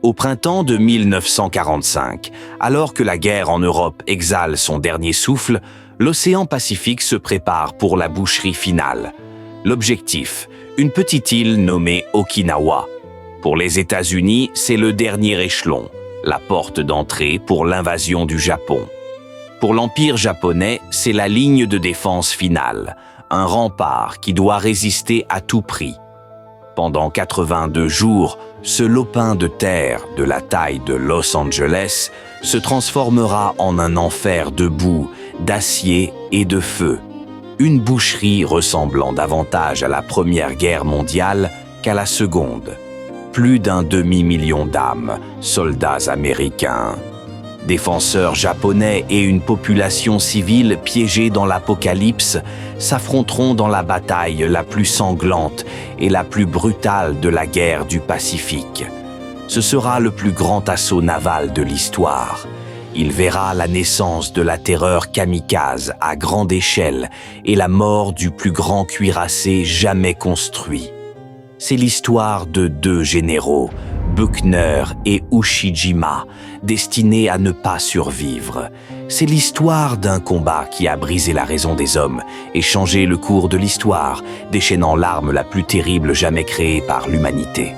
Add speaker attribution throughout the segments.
Speaker 1: Au printemps de 1945, alors que la guerre en Europe exhale son dernier souffle, l'océan Pacifique se prépare pour la boucherie finale. L'objectif, une petite île nommée Okinawa. Pour les États-Unis, c'est le dernier échelon, la porte d'entrée pour l'invasion du Japon. Pour l'Empire japonais, c'est la ligne de défense finale, un rempart qui doit résister à tout prix. Pendant 82 jours, ce lopin de terre de la taille de Los Angeles se transformera en un enfer de boue, d'acier et de feu. Une boucherie ressemblant davantage à la Première Guerre mondiale qu'à la Seconde. Plus d'un demi-million d'âmes, soldats américains, défenseurs japonais et une population civile piégée dans l'apocalypse s'affronteront dans la bataille la plus sanglante et la plus brutale de la guerre du Pacifique. Ce sera le plus grand assaut naval de l'histoire. Il verra la naissance de la terreur kamikaze à grande échelle et la mort du plus grand cuirassé jamais construit. C'est l'histoire de deux généraux, Buckner et Ushijima, destinés à ne pas survivre. C'est l'histoire d'un combat qui a brisé la raison des hommes et changé le cours de l'histoire, déchaînant l'arme la plus terrible jamais créée par l'humanité.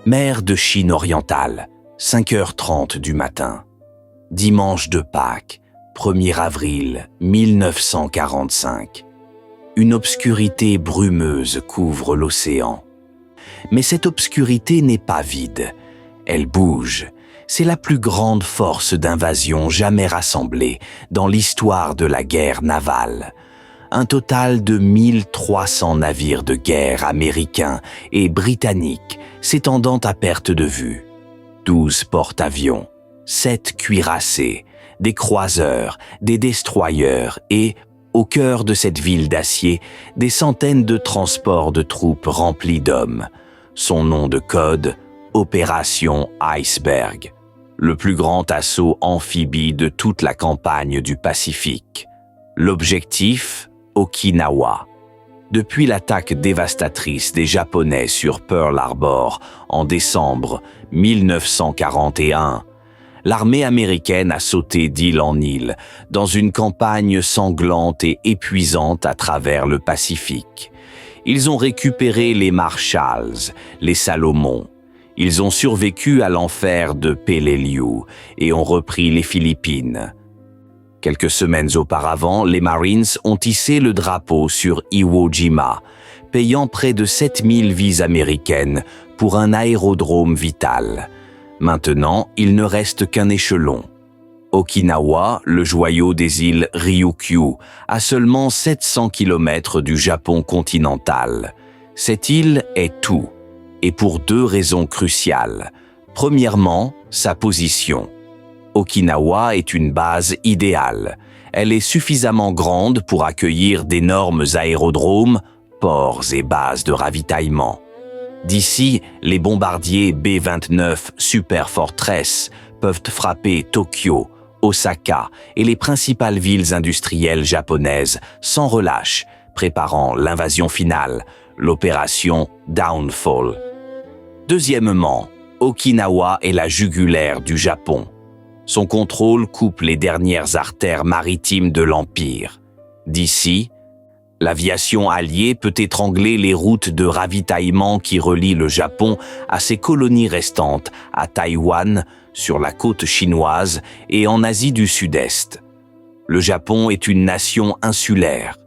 Speaker 1: Mer de Chine orientale, 5h30 du matin. Dimanche de Pâques, 1er avril 1945. Une obscurité brumeuse couvre l'océan. Mais cette obscurité n'est pas vide. Elle bouge. C'est la plus grande force d'invasion jamais rassemblée dans l'histoire de la guerre navale. Un total de 1300 navires de guerre américains et britanniques s'étendant à perte de vue. 12 porte-avions, 7 cuirassés, des croiseurs, des destroyers et, au cœur de cette ville d'acier, des centaines de transports de troupes remplis d'hommes. Son nom de code, Opération Iceberg, le plus grand assaut amphibie de toute la campagne du Pacifique. L'objectif, Okinawa. Depuis l'attaque dévastatrice des Japonais sur Pearl Harbor en décembre 1941, l'armée américaine a sauté d'île en île dans une campagne sanglante et épuisante à travers le Pacifique. Ils ont récupéré les Marshalls, les Salomon. Ils ont survécu à l'enfer de Peleliu et ont repris les Philippines. Quelques semaines auparavant, les Marines ont hissé le drapeau sur Iwo Jima, payant près de 7000 vies américaines pour un aérodrome vital. Maintenant, il ne reste qu'un échelon. Okinawa, le joyau des îles Ryukyu, à seulement 700 km du Japon continental. Cette île est tout, et pour deux raisons cruciales. Premièrement, sa position. Okinawa est une base idéale. Elle est suffisamment grande pour accueillir d'énormes aérodromes, ports et bases de ravitaillement. D'ici, les bombardiers B-29 Super Fortress peuvent frapper Tokyo, Osaka et les principales villes industrielles japonaises sans relâche, préparant l'invasion finale, l'opération Downfall. Deuxièmement, Okinawa est la jugulaire du Japon. Son contrôle coupe les dernières artères maritimes de l'Empire. D'ici, l'aviation alliée peut étrangler les routes de ravitaillement qui relient le Japon à ses colonies restantes, à Taïwan, sur la côte chinoise et en Asie du Sud-Est. Le Japon est une nation insulaire.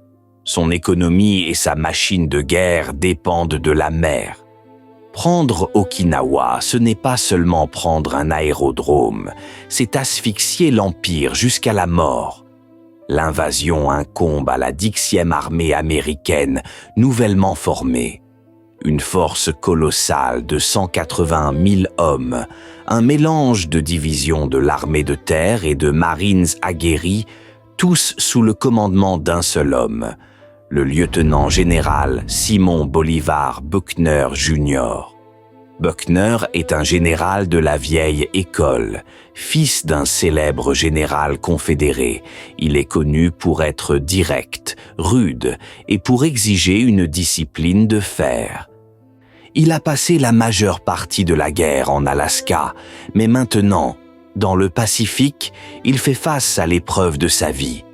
Speaker 1: Son économie et sa machine de guerre dépendent de la mer. Prendre Okinawa, ce n'est pas seulement prendre un aérodrome, c'est asphyxier l'Empire jusqu'à la mort. L'invasion incombe à la 10e armée américaine, nouvellement formée. Une force colossale de 180 000 hommes, un mélange de divisions de l'armée de terre et de marines aguerris, tous sous le commandement d'un seul homme, le lieutenant-général Simon Bolivar Buckner Jr. Buckner est un général de la vieille école, fils d'un célèbre général confédéré. Il est connu pour être direct, rude et pour exiger une discipline de fer. Il a passé la majeure partie de la guerre en Alaska, mais maintenant, dans le Pacifique, il fait face à l'épreuve de sa vie.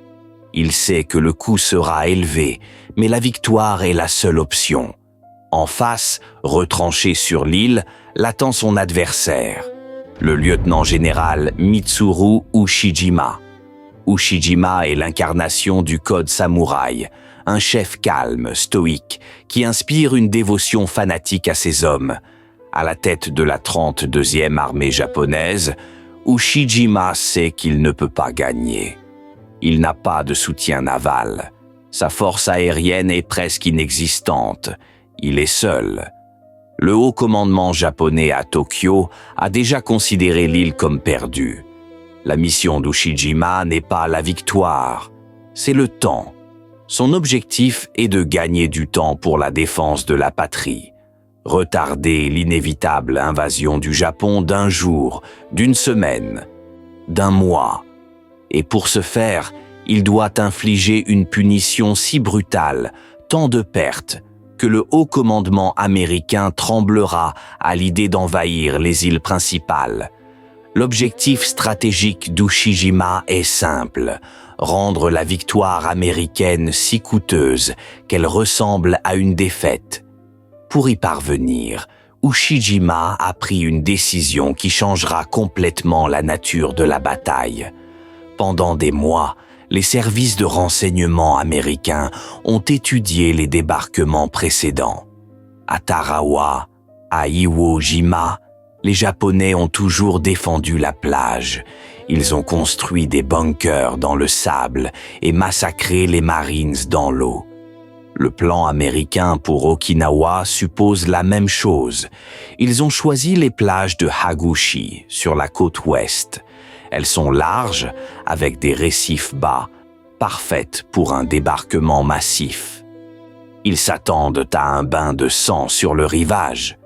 Speaker 1: Il sait que le coût sera élevé, mais la victoire est la seule option. En face, retranché sur l'île, l'attend son adversaire, le lieutenant-général Mitsuru Ushijima. Ushijima est l'incarnation du code samouraï, un chef calme, stoïque, qui inspire une dévotion fanatique à ses hommes. À la tête de la 32e armée japonaise, Ushijima sait qu'il ne peut pas gagner. Il n'a pas de soutien naval. Sa force aérienne est presque inexistante. Il est seul. Le haut commandement japonais à Tokyo a déjà considéré l'île comme perdue. La mission d'Ushijima n'est pas la victoire, c'est le temps. Son objectif est de gagner du temps pour la défense de la patrie, retarder l'inévitable invasion du Japon d'un jour, d'une semaine, d'un mois. Et pour ce faire, il doit infliger une punition si brutale, tant de pertes, que le haut commandement américain tremblera à l'idée d'envahir les îles principales. L'objectif stratégique d'Ushijima est simple, rendre la victoire américaine si coûteuse qu'elle ressemble à une défaite. Pour y parvenir, Ushijima a pris une décision qui changera complètement la nature de la bataille. Pendant des mois, les services de renseignement américains ont étudié les débarquements précédents. À Tarawa, à Iwo Jima, les Japonais ont toujours défendu la plage. Ils ont construit des bunkers dans le sable et massacré les Marines dans l'eau. Le plan américain pour Okinawa suppose la même chose. Ils ont choisi les plages de Hagushi, sur la côte ouest. Elles sont larges, avec des récifs bas, parfaites pour un débarquement massif. Ils s'attendent à un bain de sang sur le rivage.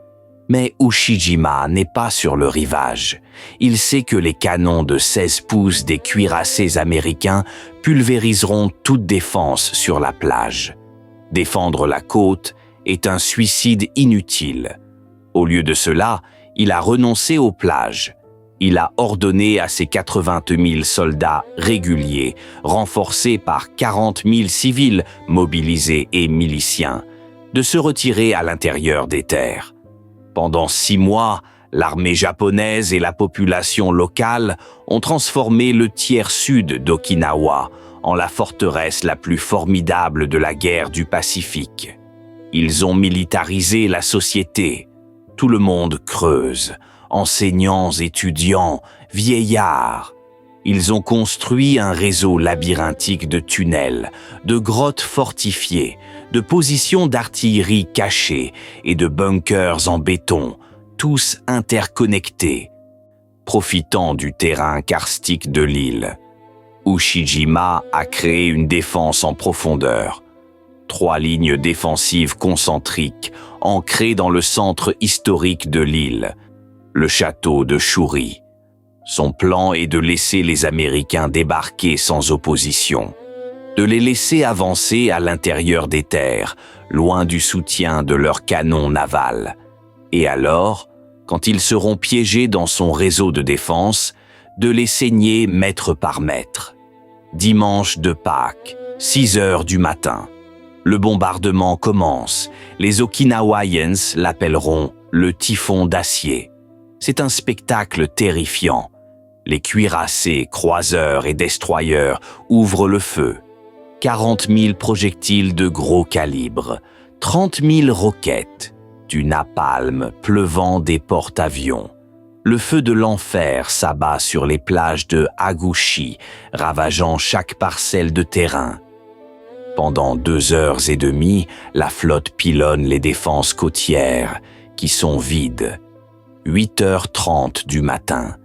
Speaker 1: Mais Ushijima n'est pas sur le rivage. Il sait que les canons de 16 pouces des cuirassés américains pulvériseront toute défense sur la plage. Défendre la côte est un suicide inutile. Au lieu de cela, il a renoncé aux plages. Il a ordonné à ses 80 000 soldats réguliers, renforcés par 40 000 civils mobilisés et miliciens, de se retirer à l'intérieur des terres. Pendant 6 mois, l'armée japonaise et la population locale ont transformé le tiers sud d'Okinawa en la forteresse la plus formidable de la guerre du Pacifique. Ils ont militarisé la société. Tout le monde creuse. Enseignants, étudiants, vieillards. Ils ont construit un réseau labyrinthique de tunnels, de grottes fortifiées, de positions d'artillerie cachées et de bunkers en béton, tous interconnectés. Profitant du terrain karstique de l'île, Ushijima a créé une défense en profondeur. 3 lignes défensives concentriques ancrées dans le centre historique de l'île, le château de Shuri. Son plan est de laisser les Américains débarquer sans opposition, de les laisser avancer à l'intérieur des terres, loin du soutien de leurs canons navals. Et alors, quand ils seront piégés dans son réseau de défense, de les saigner mètre par mètre. Dimanche de Pâques, 6 heures du matin. Le bombardement commence. Les Okinawaiens l'appelleront le typhon d'acier. C'est un spectacle terrifiant. Les cuirassés, croiseurs et destroyers ouvrent le feu. 40 000 projectiles de gros calibre, 30 000 roquettes, du napalm pleuvant des porte-avions. Le feu de l'enfer s'abat sur les plages de Hagushi, ravageant chaque parcelle de terrain. Pendant 2 heures et demie, la flotte pilonne les défenses côtières, qui sont vides. 8h30 du matin.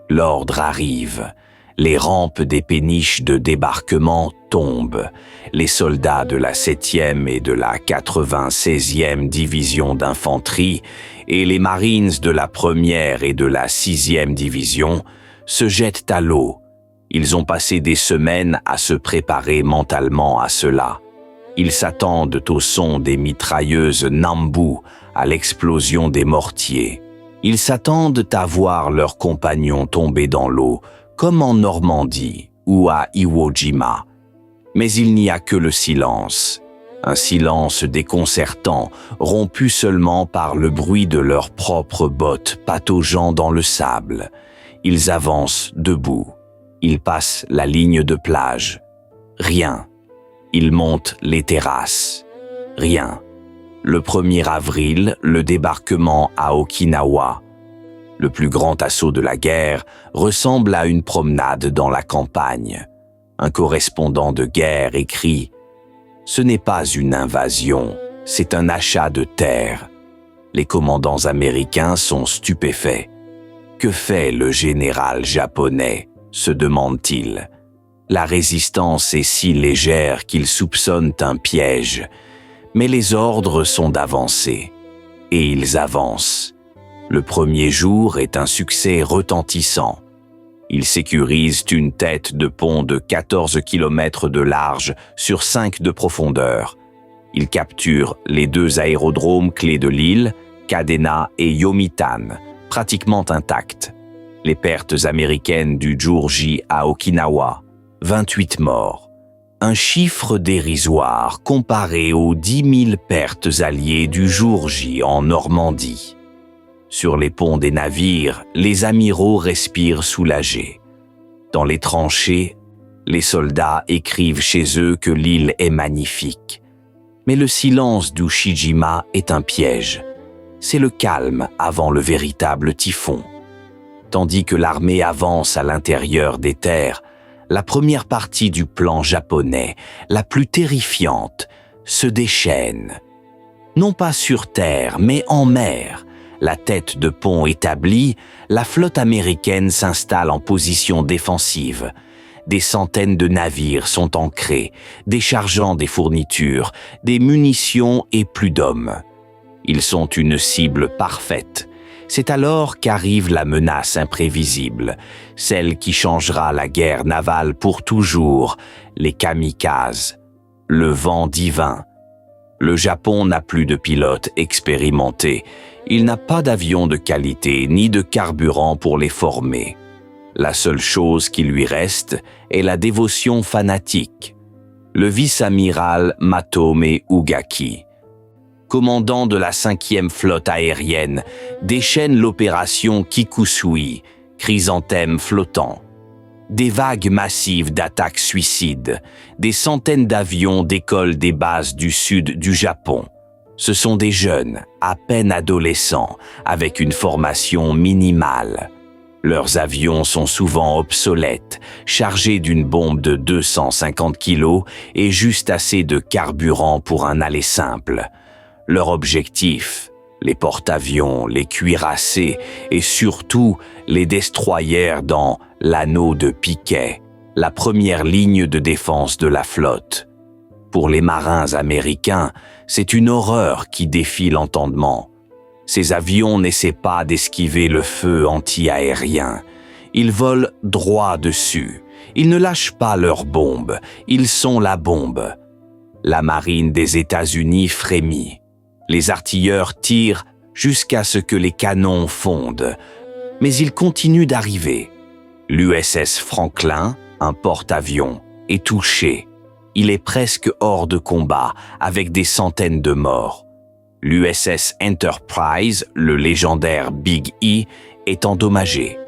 Speaker 1: L'ordre arrive. Les rampes des péniches de débarquement tombent. Les soldats de la 7e et de la 96e division d'infanterie et les Marines de la 1re et de la 6e division se jettent à l'eau. Ils ont passé des semaines à se préparer mentalement à cela. Ils s'attendent au son des mitrailleuses Nambu, à l'explosion des mortiers. Ils s'attendent à voir leurs compagnons tomber dans l'eau, comme en Normandie ou à Iwo Jima. Mais il n'y a que le silence. Un silence déconcertant, rompu seulement par le bruit de leurs propres bottes pataugeant dans le sable. Ils avancent debout. Ils passent la ligne de plage. Rien. Ils montent les terrasses. Rien. Le 1er avril, le débarquement à Okinawa. Le plus grand assaut de la guerre ressemble à une promenade dans la campagne. Un correspondant de guerre écrit « Ce n'est pas une invasion, c'est un achat de terre ». Les commandants américains sont stupéfaits. « Que fait le général japonais ?» se demande-t-il. La résistance est si légère qu'ils soupçonnent un piège. Mais les ordres sont d'avancer. Et ils avancent. Le 1er jour est un succès retentissant. Ils sécurisent une tête de pont de 14 km de large sur 5 de profondeur. Ils capturent les 2 aérodromes clés de l'île, Kadena et Yomitan, pratiquement intacts. Les pertes américaines du jour J à Okinawa, 28 morts. Un chiffre dérisoire comparé aux 10 000 pertes alliées du jour J en Normandie. Sur les ponts des navires, les amiraux respirent soulagés. Dans les tranchées, les soldats écrivent chez eux que l'île est magnifique. Mais le silence d'Ushijima est un piège. C'est le calme avant le véritable typhon. Tandis que l'armée avance à l'intérieur des terres, la première partie du plan japonais, la plus terrifiante, se déchaîne. Non pas sur terre, mais en mer. La tête de pont établie, la flotte américaine s'installe en position défensive. Des centaines de navires sont ancrés, déchargeant des fournitures, des munitions et plus d'hommes. Ils sont une cible parfaite. C'est alors qu'arrive la menace imprévisible, celle qui changera la guerre navale pour toujours, les kamikazes, le vent divin. Le Japon n'a plus de pilotes expérimentés. Il n'a pas d'avions de qualité ni de carburant pour les former. La seule chose qui lui reste est la dévotion fanatique. Le vice-amiral Matome Ugaki, commandant de la 5e flotte aérienne, déchaîne l'opération Kikusui, chrysanthème flottant. Des vagues massives d'attaques suicides, des centaines d'avions décollent des bases du sud du Japon. Ce sont des jeunes, à peine adolescents, avec une formation minimale. Leurs avions sont souvent obsolètes, chargés d'une bombe de 250 kg et juste assez de carburant pour un aller simple. Leur objectif, les porte-avions, les cuirassés et surtout les destroyers dans l'anneau de Piquet, la première ligne de défense de la flotte. Pour les marins américains, c'est une horreur qui défie l'entendement. Ces avions n'essaient pas d'esquiver le feu anti-aérien. Ils volent droit dessus. Ils ne lâchent pas leurs bombes. Ils sont la bombe. La marine des États-Unis frémit. Les artilleurs tirent jusqu'à ce que les canons fondent. Mais ils continuent d'arriver. L'USS Franklin, un porte-avions, est touché. Il est presque hors de combat, avec des centaines de morts. L'USS Enterprise, le légendaire Big E, est endommagé.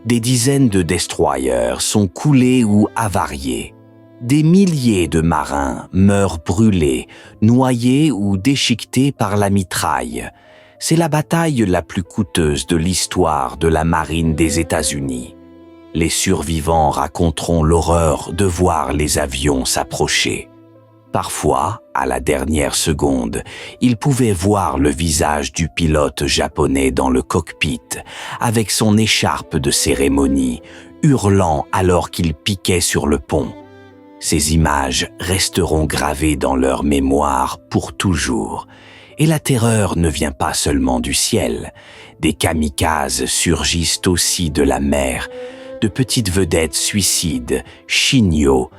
Speaker 1: Des dizaines de destroyers sont coulés ou avariés. Des milliers de marins meurent brûlés, noyés ou déchiquetés par la mitraille. C'est la bataille la plus coûteuse de l'histoire de la marine des États-Unis. Les survivants raconteront l'horreur de voir les avions s'approcher. Parfois, à la dernière seconde, ils pouvaient voir le visage du pilote japonais dans le cockpit, avec son écharpe de cérémonie, hurlant alors qu'il piquait sur le pont. Ces images resteront gravées dans leur mémoire pour toujours. Et la terreur ne vient pas seulement du ciel. Des kamikazes surgissent aussi de la mer, de petites vedettes suicides, chignots,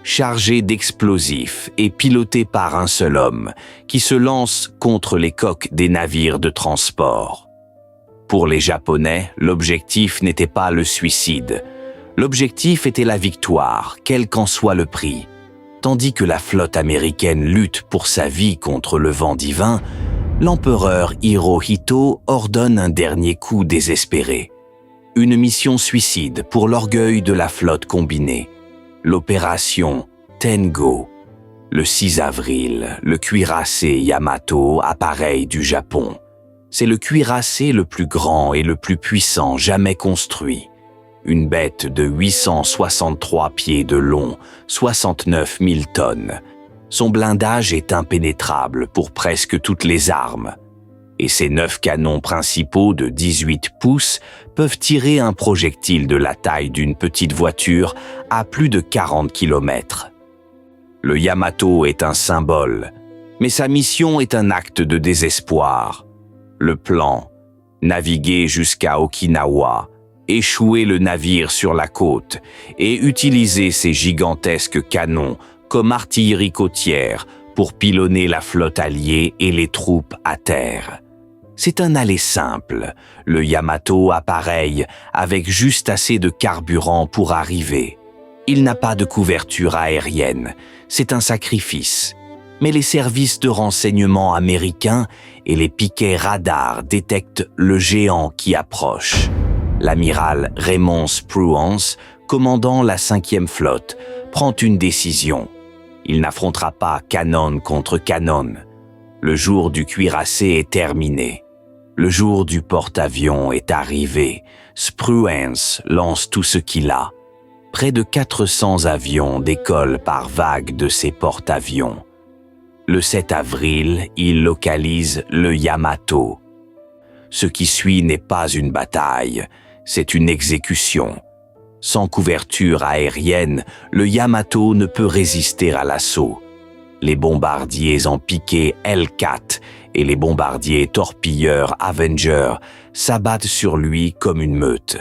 Speaker 1: chargé d'explosifs et piloté par un seul homme, qui se lance contre les coques des navires de transport. Pour les Japonais, l'objectif n'était pas le suicide. L'objectif était la victoire, quel qu'en soit le prix. Tandis que la flotte américaine lutte pour sa vie contre le vent divin, l'empereur Hirohito ordonne un dernier coup désespéré. Une mission suicide pour l'orgueil de la flotte combinée. L'opération Tengo. Le 6 avril, le cuirassé Yamato appareille du Japon. C'est le cuirassé le plus grand et le plus puissant jamais construit. Une bête de 863 pieds de long, 69 000 tonnes. Son blindage est impénétrable pour presque toutes les armes. Et ses 9 canons principaux de 18 pouces peuvent tirer un projectile de la taille d'une petite voiture à plus de 40 km. Le Yamato est un symbole, mais sa mission est un acte de désespoir. Le plan, naviguer jusqu'à Okinawa, échouer le navire sur la côte et utiliser ses gigantesques canons comme artillerie côtière pour pilonner la flotte alliée et les troupes à terre. C'est un aller simple. Le Yamato appareille avec juste assez de carburant pour arriver. Il n'a pas de couverture aérienne. C'est un sacrifice. Mais les services de renseignement américains et les piquets radars détectent le géant qui approche. L'amiral Raymond Spruance, commandant la 5e flotte, prend une décision. Il n'affrontera pas canon contre canon. Le jour du cuirassé est terminé. Le jour du porte-avions est arrivé. Spruance lance tout ce qu'il a. Près de 400 avions décollent par vagues de ces porte-avions. Le 7 avril, il localise le Yamato. Ce qui suit n'est pas une bataille, c'est une exécution. Sans couverture aérienne, le Yamato ne peut résister à l'assaut. Les bombardiers en piqué L4 et les bombardiers torpilleurs Avenger s'abattent sur lui comme une meute.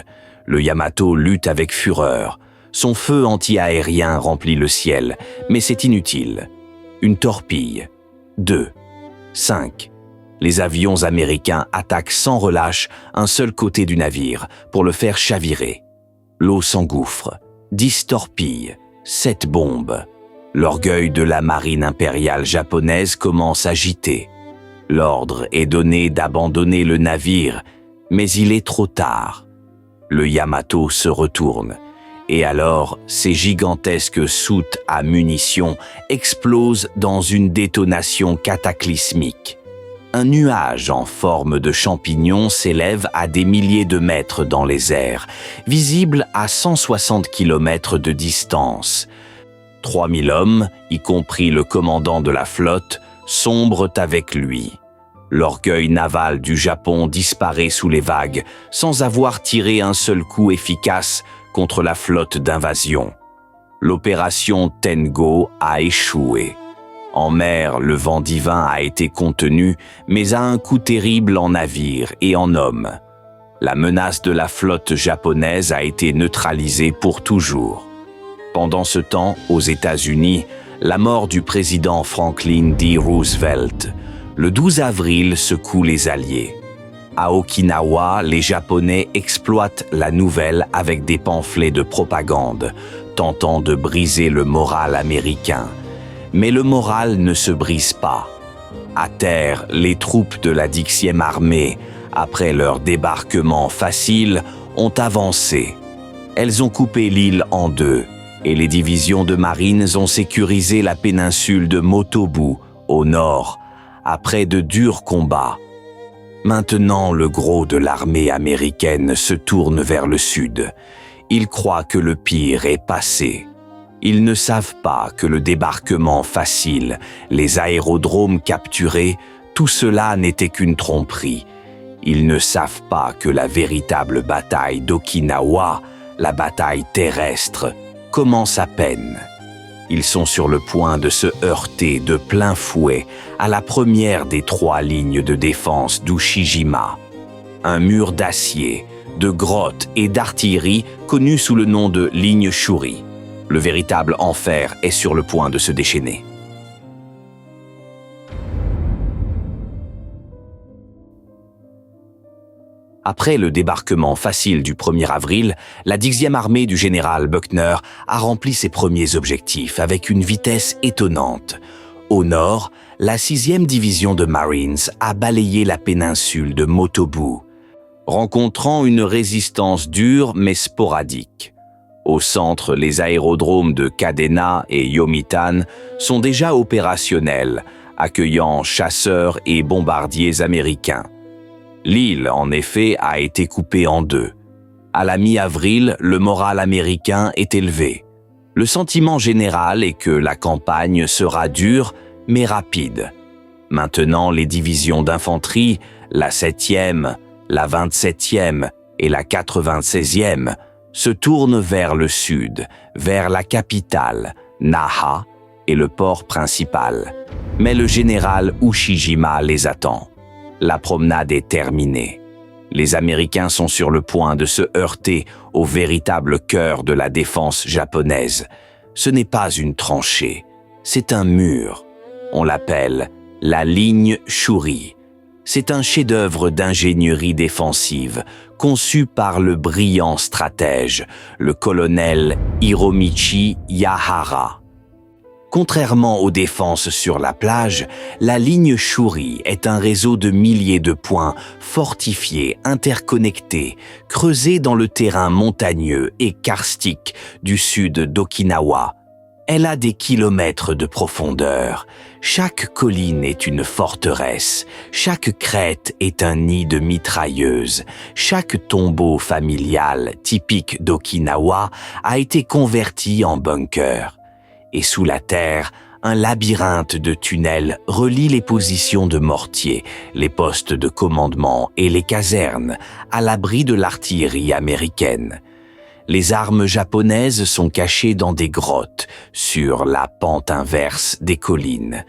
Speaker 1: Le Yamato lutte avec fureur. Son feu anti-aérien remplit le ciel, mais c'est inutile. Une torpille. 2. 5. Les avions américains attaquent sans relâche un seul côté du navire pour le faire chavirer. L'eau s'engouffre. 10 torpilles. 7 bombes. L'orgueil de la marine impériale japonaise commence à gîter. L'ordre est donné d'abandonner le navire, mais il est trop tard. Le Yamato se retourne. Et alors, ces gigantesques soutes à munitions explosent dans une détonation cataclysmique. Un nuage en forme de champignon s'élève à des milliers de mètres dans les airs, visible à 160 km de distance. 3000 hommes, y compris le commandant de la flotte, sombrent avec lui. L'orgueil naval du Japon disparaît sous les vagues, sans avoir tiré un seul coup efficace contre la flotte d'invasion. L'opération Tengo a échoué. En mer, le vent divin a été contenu, mais à un coût terrible en navires et en hommes. La menace de la flotte japonaise a été neutralisée pour toujours. Pendant ce temps, aux États-Unis, la mort du président Franklin D. Roosevelt, le 12 avril, secoue les Alliés. À Okinawa, les Japonais exploitent la nouvelle avec des pamphlets de propagande, tentant de briser le moral américain. Mais le moral ne se brise pas. À terre, les troupes de la 10e armée, après leur débarquement facile, ont avancé. Elles ont coupé l'île en deux, et les divisions de marines ont sécurisé la péninsule de Motobu, au nord, après de durs combats. Maintenant, le gros de l'armée américaine se tourne vers le sud. Ils croient que le pire est passé. Ils ne savent pas que le débarquement facile, les aérodromes capturés, tout cela n'était qu'une tromperie. Ils ne savent pas que la véritable bataille d'Okinawa, la bataille terrestre, commence à peine. Ils sont sur le point de se heurter de plein fouet à la première des 3 lignes de défense d'Ushijima. Un mur d'acier, de grottes et d'artillerie connu sous le nom de ligne Shuri. Le véritable enfer est sur le point de se déchaîner. Après le débarquement facile du 1er avril, la 10e armée du général Buckner a rempli ses premiers objectifs avec une vitesse étonnante. Au nord, la 6e division de Marines a balayé la péninsule de Motobu, rencontrant une résistance dure mais sporadique. Au centre, les aérodromes de Kadena et Yomitan sont déjà opérationnels, accueillant chasseurs et bombardiers américains. L'île, en effet, a été coupée en deux. À la mi-avril, le moral américain est élevé. Le sentiment général est que la campagne sera dure, mais rapide. Maintenant, les divisions d'infanterie, la 7e, la 27e et la 96e, se tournent vers le sud, vers la capitale, Naha, et le port principal. Mais le général Ushijima les attend. La promenade est terminée. Les Américains sont sur le point de se heurter au véritable cœur de la défense japonaise. Ce n'est pas une tranchée, c'est un mur. On l'appelle la ligne Shuri. C'est un chef-d'œuvre d'ingénierie défensive conçu par le brillant stratège, le colonel Hiromichi Yahara. Contrairement aux défenses sur la plage, la ligne Shuri est un réseau de milliers de points fortifiés, interconnectés, creusés dans le terrain montagneux et karstique du sud d'Okinawa. Elle a des kilomètres de profondeur. Chaque colline est une forteresse. Chaque crête est un nid de mitrailleuses. Chaque tombeau familial typique d'Okinawa a été converti en bunker. Et sous la terre, un labyrinthe de tunnels relie les positions de mortiers, les postes de commandement et les casernes, à l'abri de l'artillerie américaine. Les armes japonaises sont cachées dans des grottes, sur la pente inverse des collines.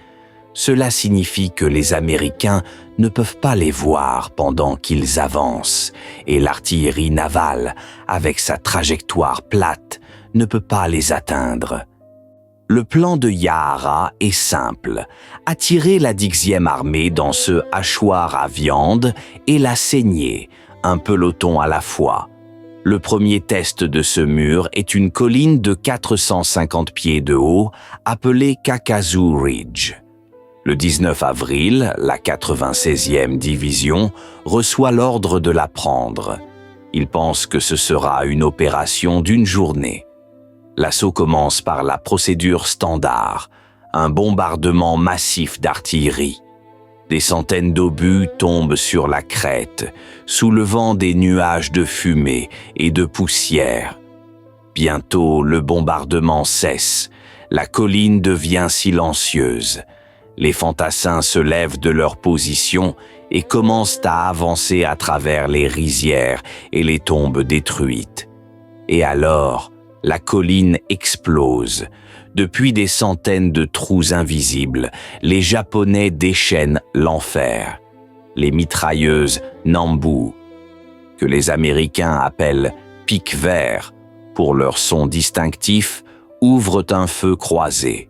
Speaker 1: Cela signifie que les Américains ne peuvent pas les voir pendant qu'ils avancent, et l'artillerie navale, avec sa trajectoire plate, ne peut pas les atteindre. Le plan de Yahara est simple, attirer la 10e armée dans ce hachoir à viande et la saigner, un peloton à la fois. Le premier test de ce mur est une colline de 450 pieds de haut, appelée Kakazu Ridge. Le 19 avril, la 96e division reçoit l'ordre de la prendre. Ils pensent que ce sera une opération d'une journée. L'assaut commence par la procédure standard, un bombardement massif d'artillerie. Des centaines d'obus tombent sur la crête, soulevant des nuages de fumée et de poussière. Bientôt, le bombardement cesse, la colline devient silencieuse. Les fantassins se lèvent de leur position et commencent à avancer à travers les rizières et les tombes détruites. Et alors, la colline explose. Depuis des centaines de trous invisibles, les Japonais déchaînent l'enfer. Les mitrailleuses Nambu, que les Américains appellent pics verts pour leur son distinctif, ouvrent un feu croisé.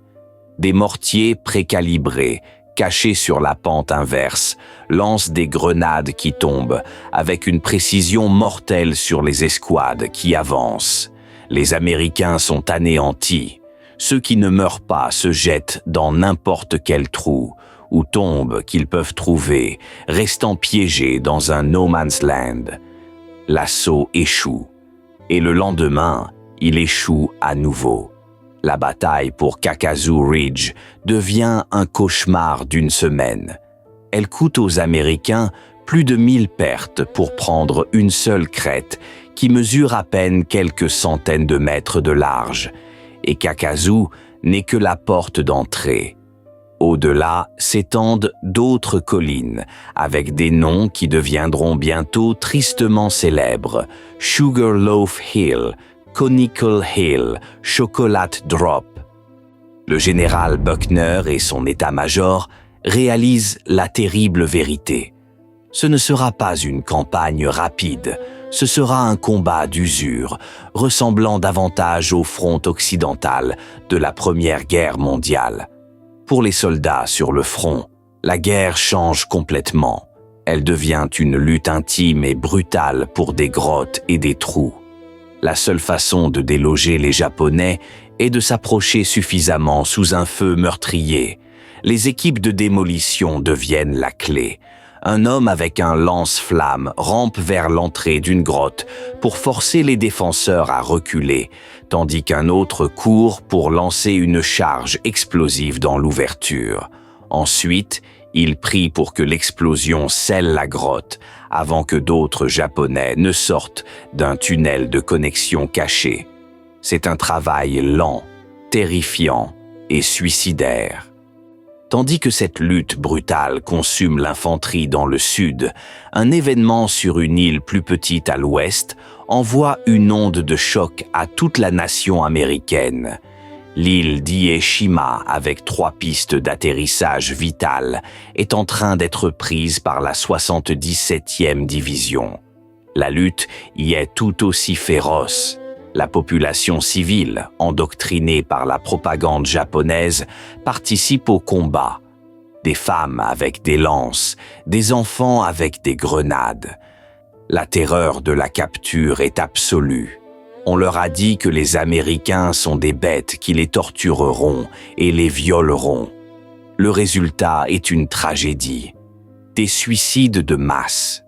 Speaker 1: Des mortiers précalibrés, cachés sur la pente inverse, lancent des grenades qui tombent, avec une précision mortelle sur les escouades qui avancent. Les Américains sont anéantis. Ceux qui ne meurent pas se jettent dans n'importe quel trou ou tombe qu'ils peuvent trouver, restant piégés dans un no man's land. L'assaut échoue. Et le lendemain, il échoue à nouveau. La bataille pour Kakazu Ridge devient un cauchemar d'une semaine. Elle coûte aux Américains plus de 1000 pertes pour prendre une seule crête qui mesure à peine quelques centaines de mètres de large, et Kakazu n'est que la porte d'entrée. Au-delà s'étendent d'autres collines, avec des noms qui deviendront bientôt tristement célèbres: Sugarloaf Hill, Conical Hill, Chocolate Drop. Le général Buckner et son état-major réalisent la terrible vérité. Ce ne sera pas une campagne rapide, Ce sera un combat d'usure, ressemblant davantage au front occidental de la Première Guerre mondiale. Pour les soldats sur le front, la guerre change complètement. Elle devient une lutte intime et brutale pour des grottes et des trous. La seule façon de déloger les Japonais est de s'approcher suffisamment sous un feu meurtrier. Les équipes de démolition deviennent la clé. Un homme avec un lance-flamme rampe vers l'entrée d'une grotte pour forcer les défenseurs à reculer, tandis qu'un autre court pour lancer une charge explosive dans l'ouverture. Ensuite, il prie pour que l'explosion scelle la grotte avant que d'autres Japonais ne sortent d'un tunnel de connexion caché. C'est un travail lent, terrifiant et suicidaire. Tandis que cette lutte brutale consume l'infanterie dans le sud, un événement sur une île plus petite à l'ouest envoie une onde de choc à toute la nation américaine. L'île d'Ieshima, avec 3 pistes d'atterrissage vitales, est en train d'être prise par la 77e division. La lutte y est tout aussi féroce. La population civile, endoctrinée par la propagande japonaise, participe au combat. Des femmes avec des lances, des enfants avec des grenades. La terreur de la capture est absolue. On leur a dit que les Américains sont des bêtes qui les tortureront et les violeront. Le résultat est une tragédie. Des suicides de masse.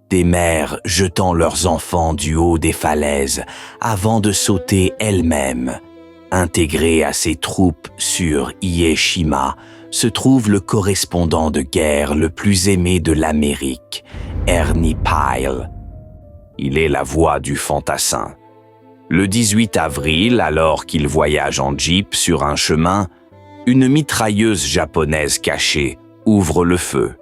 Speaker 1: Des mères jetant leurs enfants du haut des falaises avant de sauter elles-mêmes. Intégré à ces troupes sur Ieshima se trouve le correspondant de guerre le plus aimé de l'Amérique, Ernie Pyle. Il est la voix du fantassin. Le 18 avril, alors qu'il voyage en jeep sur un chemin, une mitrailleuse japonaise cachée ouvre le feu.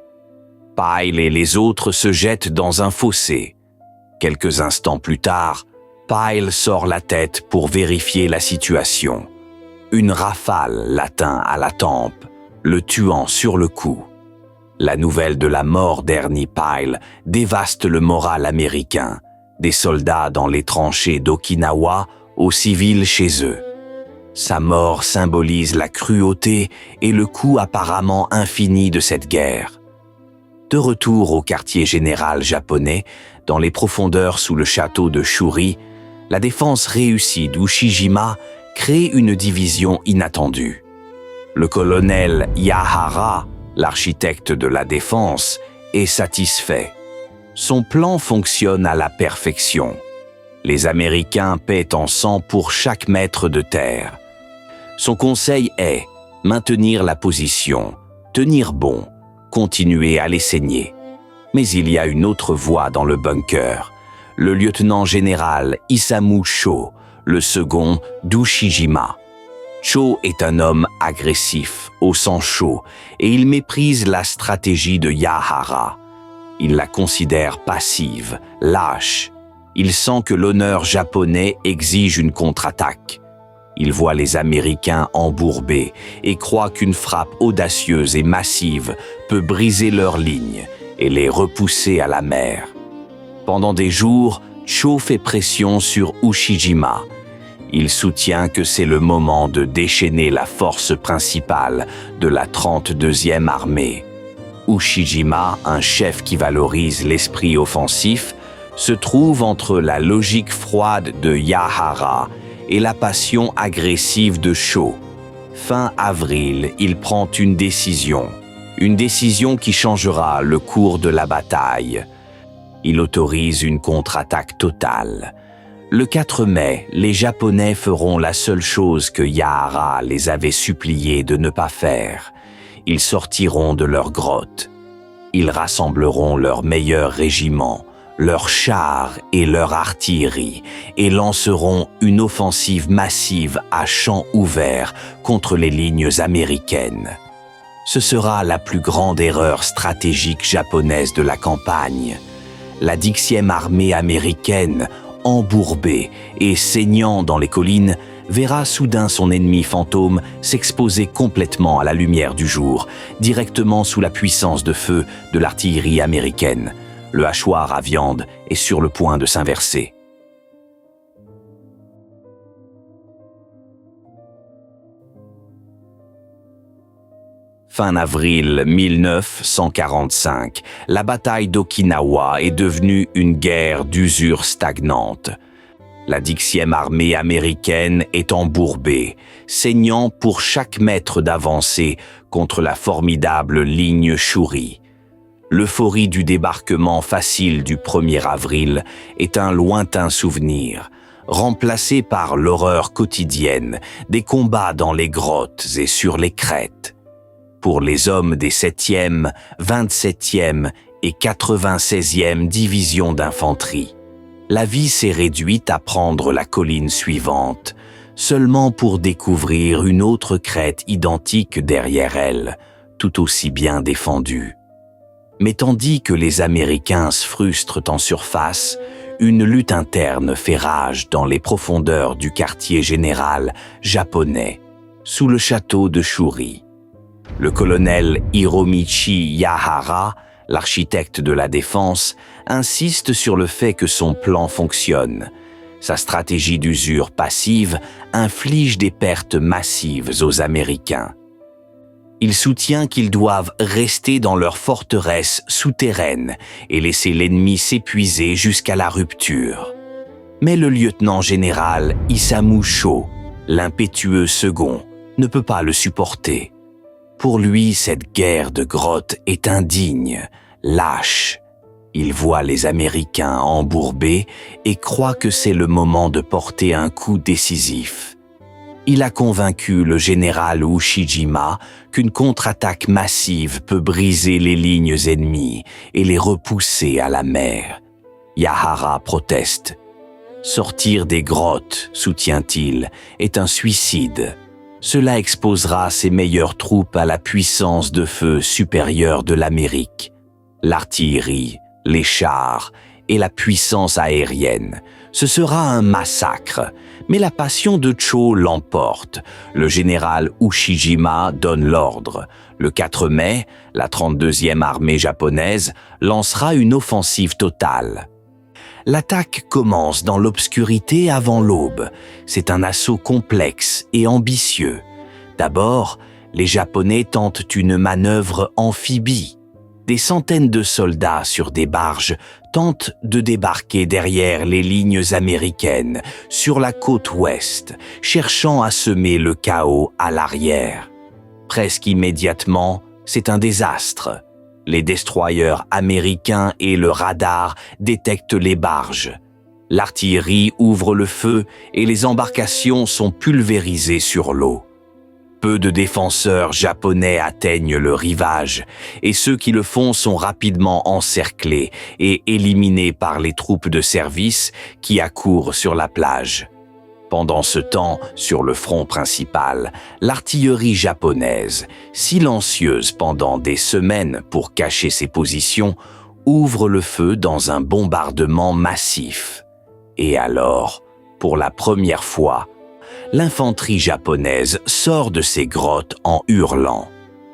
Speaker 1: Pyle et les autres se jettent dans un fossé. Quelques instants plus tard, Pyle sort la tête pour vérifier la situation. Une rafale l'atteint à la tempe, le tuant sur le coup. La nouvelle de la mort d'Ernie Pyle dévaste le moral américain, des soldats dans les tranchées d'Okinawa aux civils chez eux. Sa mort symbolise la cruauté et le coût apparemment infini de cette guerre. De retour au quartier général japonais, dans les profondeurs sous le château de Shuri, la défense réussie d'Ushijima crée une division inattendue. Le colonel Yahara, l'architecte de la défense, est satisfait. Son plan fonctionne à la perfection. Les Américains paient en sang pour chaque mètre de terre. Son conseil est maintenir la position, tenir bon, continuer à les saigner. Mais il y a une autre voie dans le bunker. Le lieutenant-général Isamu Cho, le second d'Ushijima. Cho est un homme agressif, au sang chaud, et il méprise la stratégie de Yahara. Il la considère passive, lâche. Il sent que l'honneur japonais exige une contre-attaque. Il voit les Américains embourbés et croit qu'une frappe audacieuse et massive peut briser leur ligne et les repousser à la mer. Pendant des jours, Cho fait pression sur Ushijima. Il soutient que c'est le moment de déchaîner la force principale de la 32e armée. Ushijima, un chef qui valorise l'esprit offensif, se trouve entre la logique froide de Yahara et la passion agressive de Cho. Fin avril, il prend une décision qui changera le cours de la bataille. Il autorise une contre-attaque totale. Le 4 mai, les Japonais feront la seule chose que Yahara les avait suppliés de ne pas faire. Ils sortiront de leur grotte. Ils rassembleront leurs meilleurs régiments, leurs chars et leur artillerie, et lanceront une offensive massive à champ ouvert contre les lignes américaines. Ce sera la plus grande erreur stratégique japonaise de la campagne. La 10e armée américaine, embourbée et saignant dans les collines, verra soudain son ennemi fantôme s'exposer complètement à la lumière du jour, directement sous la puissance de feu de l'artillerie américaine. Le hachoir à viande est sur le point de s'inverser. Fin avril 1945, la bataille d'Okinawa est devenue une guerre d'usure stagnante. La 10e armée américaine est embourbée, saignant pour chaque mètre d'avancée contre la formidable ligne Shuri. L'euphorie du débarquement facile du 1er avril est un lointain souvenir, remplacé par l'horreur quotidienne des combats dans les grottes et sur les crêtes. Pour les hommes des 7e, 27e et 96e divisions d'infanterie, la vie s'est réduite à prendre la colline suivante, seulement pour découvrir une autre crête identique derrière elle, tout aussi bien défendue. Mais tandis que les Américains se frustrent en surface, une lutte interne fait rage dans les profondeurs du quartier général japonais, sous le château de Shuri. Le colonel Hiromichi Yahara, l'architecte de la défense, insiste sur le fait que son plan fonctionne. Sa stratégie d'usure passive inflige des pertes massives aux Américains. Il soutient qu'ils doivent rester dans leur forteresse souterraine et laisser l'ennemi s'épuiser jusqu'à la rupture. Mais le lieutenant général Isamu Sho, l'impétueux second, ne peut pas le supporter. Pour lui, cette guerre de grotte est indigne, lâche. Il voit les Américains embourbés et croit que c'est le moment de porter un coup décisif. Il a convaincu le général Ushijima qu'une contre-attaque massive peut briser les lignes ennemies et les repousser à la mer. Yahara proteste. Sortir des grottes, soutient-il, est un suicide. Cela exposera ses meilleures troupes à la puissance de feu supérieure de l'Amérique. L'artillerie, les chars et la puissance aérienne. Ce sera un massacre, mais la passion de Cho l'emporte. Le général Ushijima donne l'ordre. Le 4 mai, la 32e armée japonaise lancera une offensive totale. L'attaque commence dans l'obscurité avant l'aube. C'est un assaut complexe et ambitieux. D'abord, les Japonais tentent une manœuvre amphibie. Des centaines de soldats sur des barges tentent de débarquer derrière les lignes américaines, sur la côte ouest, cherchant à semer le chaos à l'arrière. Presque immédiatement, c'est un désastre. Les destroyers américains et le radar détectent les barges. L'artillerie ouvre le feu et les embarcations sont pulvérisées sur l'eau. Peu de défenseurs japonais atteignent le rivage et ceux qui le font sont rapidement encerclés et éliminés par les troupes de service qui accourent sur la plage. Pendant ce temps, sur le front principal, l'artillerie japonaise, silencieuse pendant des semaines pour cacher ses positions, ouvre le feu dans un bombardement massif. Et alors, pour la première fois, l'infanterie japonaise sort de ses grottes en hurlant.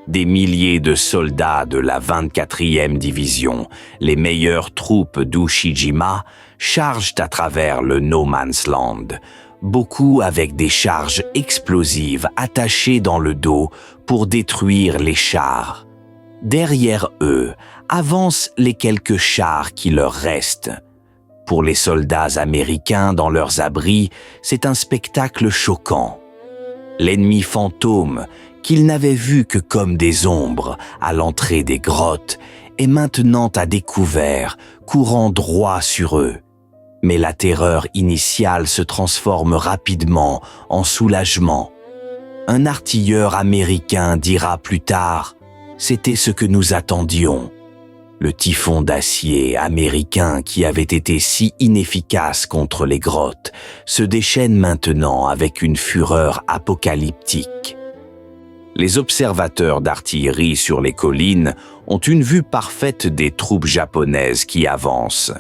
Speaker 1: Des milliers de soldats de la 24e division, les meilleures troupes d'Ushijima, chargent à travers le No Man's Land, beaucoup avec des charges explosives attachées dans le dos pour détruire les chars. Derrière eux avancent les quelques chars qui leur restent. Pour les soldats américains dans leurs abris, c'est un spectacle choquant. L'ennemi fantôme, qu'ils n'avaient vu que comme des ombres à l'entrée des grottes, est maintenant à découvert, courant droit sur eux. Mais la terreur initiale se transforme rapidement en soulagement. Un artilleur américain dira plus tard « C'était ce que nous attendions ». Le typhon d'acier américain qui avait été si inefficace contre les grottes se déchaîne maintenant avec une fureur apocalyptique. Les observateurs d'artillerie sur les collines ont une vue parfaite des troupes japonaises qui avancent.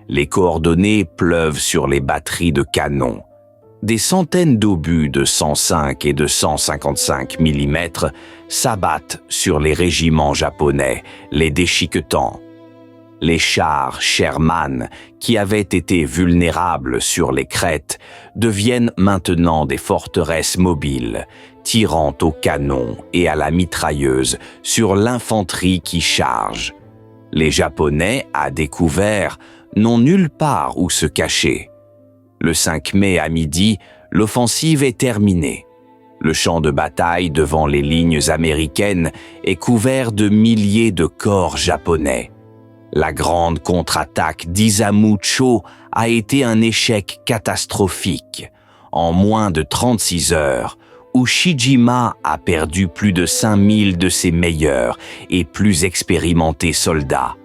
Speaker 1: Les coordonnées pleuvent sur les batteries de canons. Des centaines d'obus de 105 et de 155 mm s'abattent sur les régiments japonais, les déchiquetant. Les chars Sherman, qui avaient été vulnérables sur les crêtes, deviennent maintenant des forteresses mobiles, tirant au canon et à la mitrailleuse sur l'infanterie qui charge. Les Japonais, à découvert, n'ont nulle part où se cacher. Le 5 mai à midi, l'offensive est terminée. Le champ de bataille devant les lignes américaines est couvert de milliers de corps japonais. La grande contre-attaque d'Isamu-cho a été un échec catastrophique. En moins de 36 heures, Ushijima a perdu plus de 5000 de ses meilleurs et plus expérimentés soldats.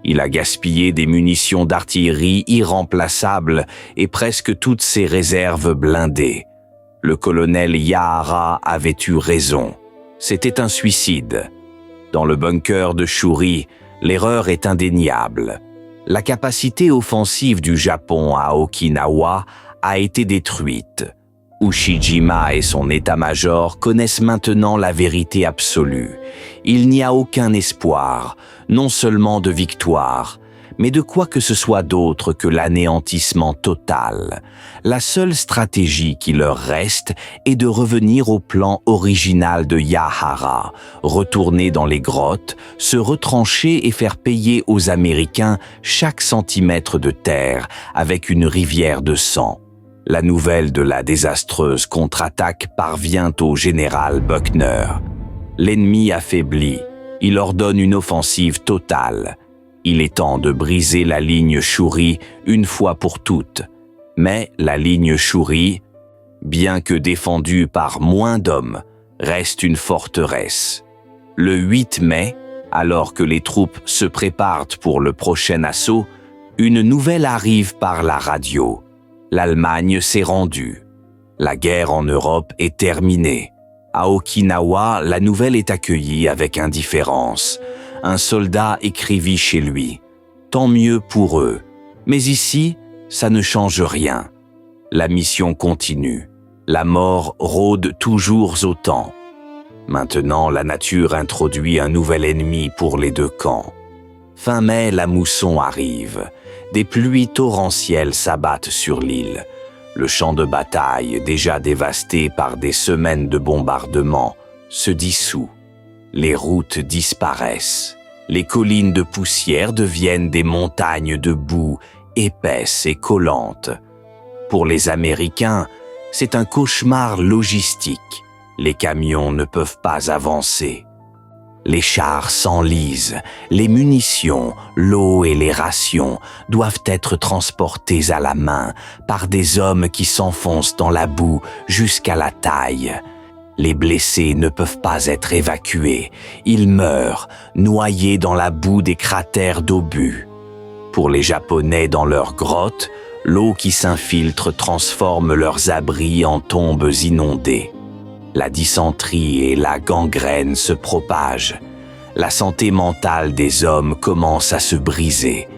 Speaker 1: Il a gaspillé des munitions d'artillerie irremplaçables et presque toutes ses réserves blindées. Le colonel Yahara avait eu raison. C'était un suicide. Dans le bunker de Shuri, l'erreur est indéniable. La capacité offensive du Japon à Okinawa a été détruite. Ushijima et son état-major connaissent maintenant la vérité absolue. Il n'y a aucun espoir, non seulement de victoire, mais de quoi que ce soit d'autre que l'anéantissement total. La seule stratégie qui leur reste est de revenir au plan original de Yahara, retourner dans les grottes, se retrancher et faire payer aux Américains chaque centimètre de terre avec une rivière de sang. La nouvelle de la désastreuse contre-attaque parvient au général Buckner. L'ennemi affaibli, il ordonne une offensive totale. Il est temps de briser la ligne Shuri une fois pour toutes. Mais la ligne Shuri, bien que défendue par moins d'hommes, reste une forteresse. Le 8 mai, alors que les troupes se préparent pour le prochain assaut, une nouvelle arrive par la radio. L'Allemagne s'est rendue. La guerre en Europe est terminée. À Okinawa, la nouvelle est accueillie avec indifférence. Un soldat écrivit chez lui « Tant mieux pour eux. Mais ici, ça ne change rien. » La mission continue. La mort rôde toujours autant. Maintenant, la nature introduit un nouvel ennemi pour les deux camps. Fin mai, la mousson arrive. Des pluies torrentielles s'abattent sur l'île. Le champ de bataille, déjà dévasté par des semaines de bombardements, se dissout. Les routes disparaissent. Les collines de poussière deviennent des montagnes de boue épaisses et collantes. Pour les Américains, c'est un cauchemar logistique. Les camions ne peuvent pas avancer. Les chars s'enlisent, les munitions, l'eau et les rations doivent être transportés à la main par des hommes qui s'enfoncent dans la boue jusqu'à la taille. Les blessés ne peuvent pas être évacués, ils meurent, noyés dans la boue des cratères d'obus. Pour les Japonais dans leurs grottes, l'eau qui s'infiltre transforme leurs abris en tombes inondées. La dysenterie et la gangrène se propagent. La santé mentale des hommes commence à se briser.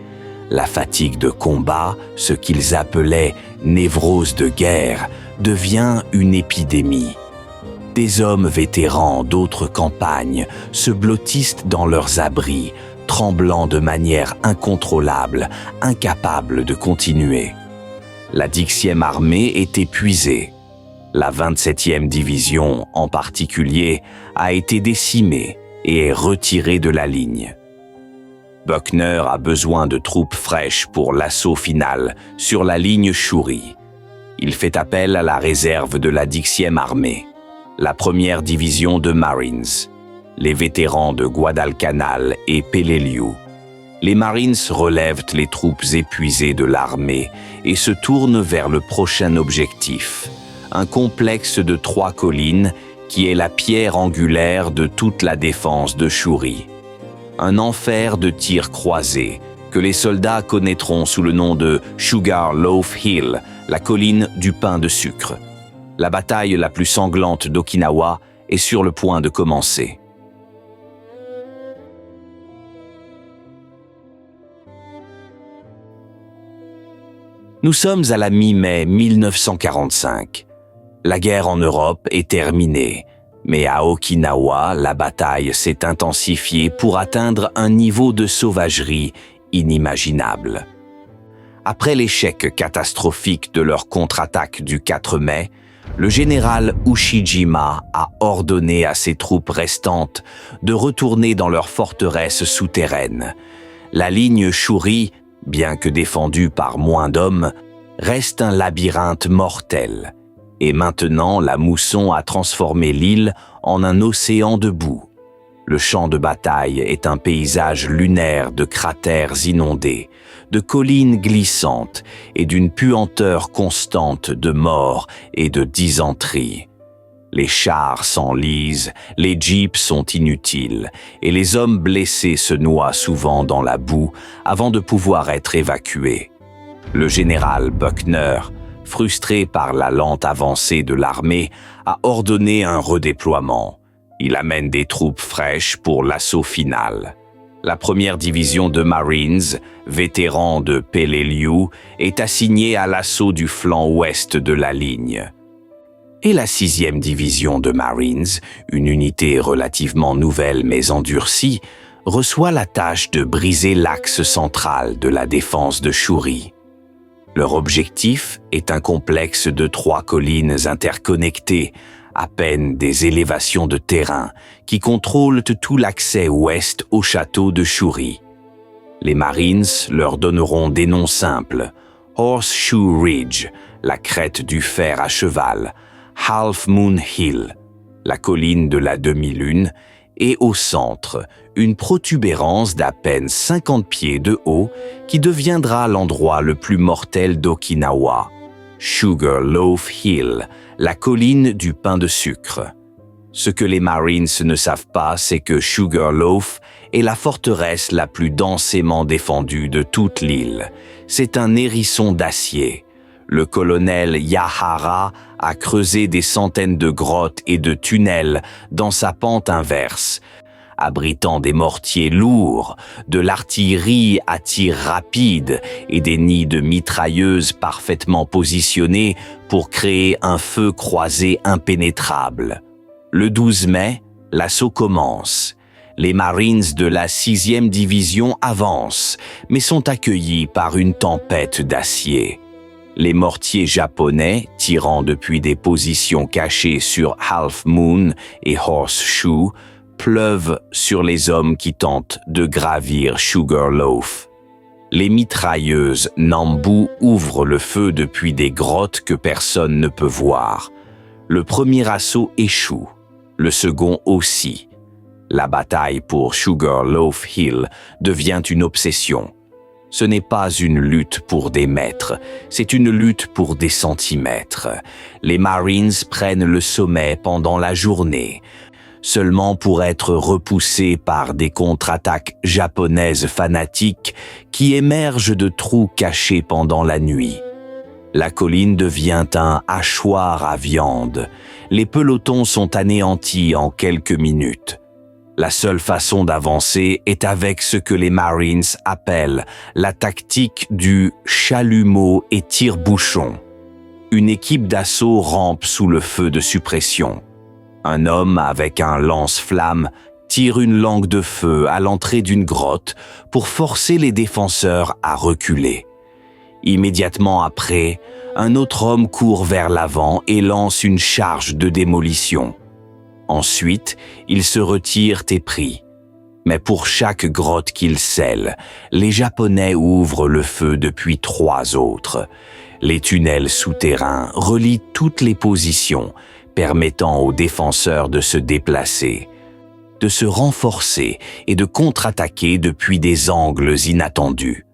Speaker 1: La fatigue de combat, ce qu'ils appelaient « névrose de guerre », devient une épidémie. Des hommes vétérans d'autres campagnes se blottissent dans leurs abris, tremblant de manière incontrôlable, incapables de continuer. La 10e armée est épuisée. La 27e division, en particulier, a été décimée et est retirée de la ligne. Buckner a besoin de troupes fraîches pour l'assaut final sur la ligne Shuri. Il fait appel à la réserve de la 10e armée, la 1re division de Marines, les vétérans de Guadalcanal et Peleliu. Les Marines relèvent les troupes épuisées de l'armée et se tournent vers le prochain objectif, un complexe de 3 collines qui est la pierre angulaire de toute la défense de Shuri. Un enfer de tirs croisés que les soldats connaîtront sous le nom de Sugar Loaf Hill, la colline du pain de sucre. La bataille la plus sanglante d'Okinawa est sur le point de commencer. Nous sommes à la mi-mai 1945. La guerre en Europe est terminée, Mais à Okinawa, la bataille s'est intensifiée pour atteindre un niveau de sauvagerie inimaginable. Après l'échec catastrophique de leur contre-attaque du 4 mai, le général Ushijima a ordonné à ses troupes restantes de retourner dans leur forteresse souterraine. La ligne Shuri, bien que défendue par moins d'hommes, reste un labyrinthe mortel. Et maintenant, la mousson a transformé l'île en un océan de boue. Le champ de bataille est un paysage lunaire de cratères inondés, de collines glissantes et d'une puanteur constante de mort et de dysenterie. Les chars s'enlisent, les jeeps sont inutiles et les hommes blessés se noient souvent dans la boue avant de pouvoir être évacués. Le général Buckner, frustré par la lente avancée de l'armée, a ordonné un redéploiement. Il amène des troupes fraîches pour l'assaut final. La première division de Marines, vétéran de Peleliu, est assignée à l'assaut du flanc ouest de la ligne. Et la 6e division de Marines, une unité relativement nouvelle mais endurcie, reçoit la tâche de briser l'axe central de la défense de Shuri. Leur objectif est un complexe de 3 collines interconnectées, à peine des élévations de terrain, qui contrôlent tout l'accès ouest au château de Shuri. Les Marines leur donneront des noms simples: Horseshoe Ridge, la crête du fer à cheval, Half Moon Hill, la colline de la demi-lune, et au centre, une protubérance d'à peine 50 pieds de haut qui deviendra l'endroit le plus mortel d'Okinawa, Sugarloaf Hill, la colline du pain de sucre. Ce que les Marines ne savent pas, c'est que Sugarloaf est la forteresse la plus densément défendue de toute l'île. C'est un hérisson d'acier. Le colonel Yahara a creusé des centaines de grottes et de tunnels dans sa pente inverse, abritant des mortiers lourds, de l'artillerie à tir rapide et des nids de mitrailleuses parfaitement positionnés pour créer un feu croisé impénétrable. Le 12 mai, l'assaut commence. Les Marines de la 6e division avancent, mais sont accueillis par une tempête d'acier. Les mortiers japonais, tirant depuis des positions cachées sur Half Moon et Horseshoe, pleuvent sur les hommes qui tentent de gravir Sugarloaf. Les mitrailleuses Nambu ouvrent le feu depuis des grottes que personne ne peut voir. Le premier assaut échoue, le second aussi. La bataille pour Sugarloaf Hill devient une obsession. Ce n'est pas une lutte pour des mètres, c'est une lutte pour des centimètres. Les Marines prennent le sommet pendant la journée, seulement pour être repoussés par des contre-attaques japonaises fanatiques qui émergent de trous cachés pendant la nuit. La colline devient un hachoir à viande. Les pelotons sont anéantis en quelques minutes. La seule façon d'avancer est avec ce que les Marines appellent la tactique du chalumeau et tire-bouchon. Une équipe d'assaut rampe sous le feu de suppression. Un homme avec un lance-flamme tire une langue de feu à l'entrée d'une grotte pour forcer les défenseurs à reculer. Immédiatement après, un autre homme court vers l'avant et lance une charge de démolition. Ensuite, ils se retirent épris. Mais pour chaque grotte qu'ils scellent, les Japonais ouvrent le feu depuis 3 autres. Les tunnels souterrains relient toutes les positions, permettant aux défenseurs de se déplacer, de se renforcer et de contre-attaquer depuis des angles inattendus.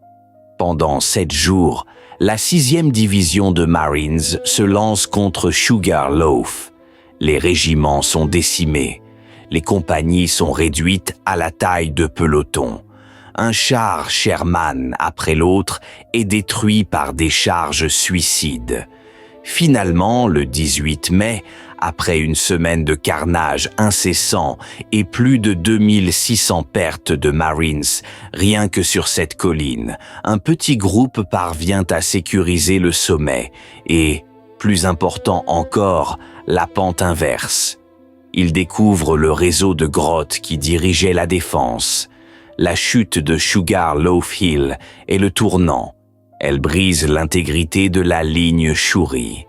Speaker 1: Pendant 7 jours, la 6e division de Marines se lance contre Sugarloaf. Les régiments sont décimés. Les compagnies sont réduites à la taille de pelotons. Un char Sherman après l'autre est détruit par des charges suicides. Finalement, le 18 mai, après une semaine de carnage incessant et plus de 2600 pertes de Marines, rien que sur cette colline, un petit groupe parvient à sécuriser le sommet et, plus important encore, la pente inverse. Il découvre le réseau de grottes qui dirigeait la défense. La chute de Sugar Loaf Hill est le tournant. Elle brise l'intégrité de la ligne Shuri.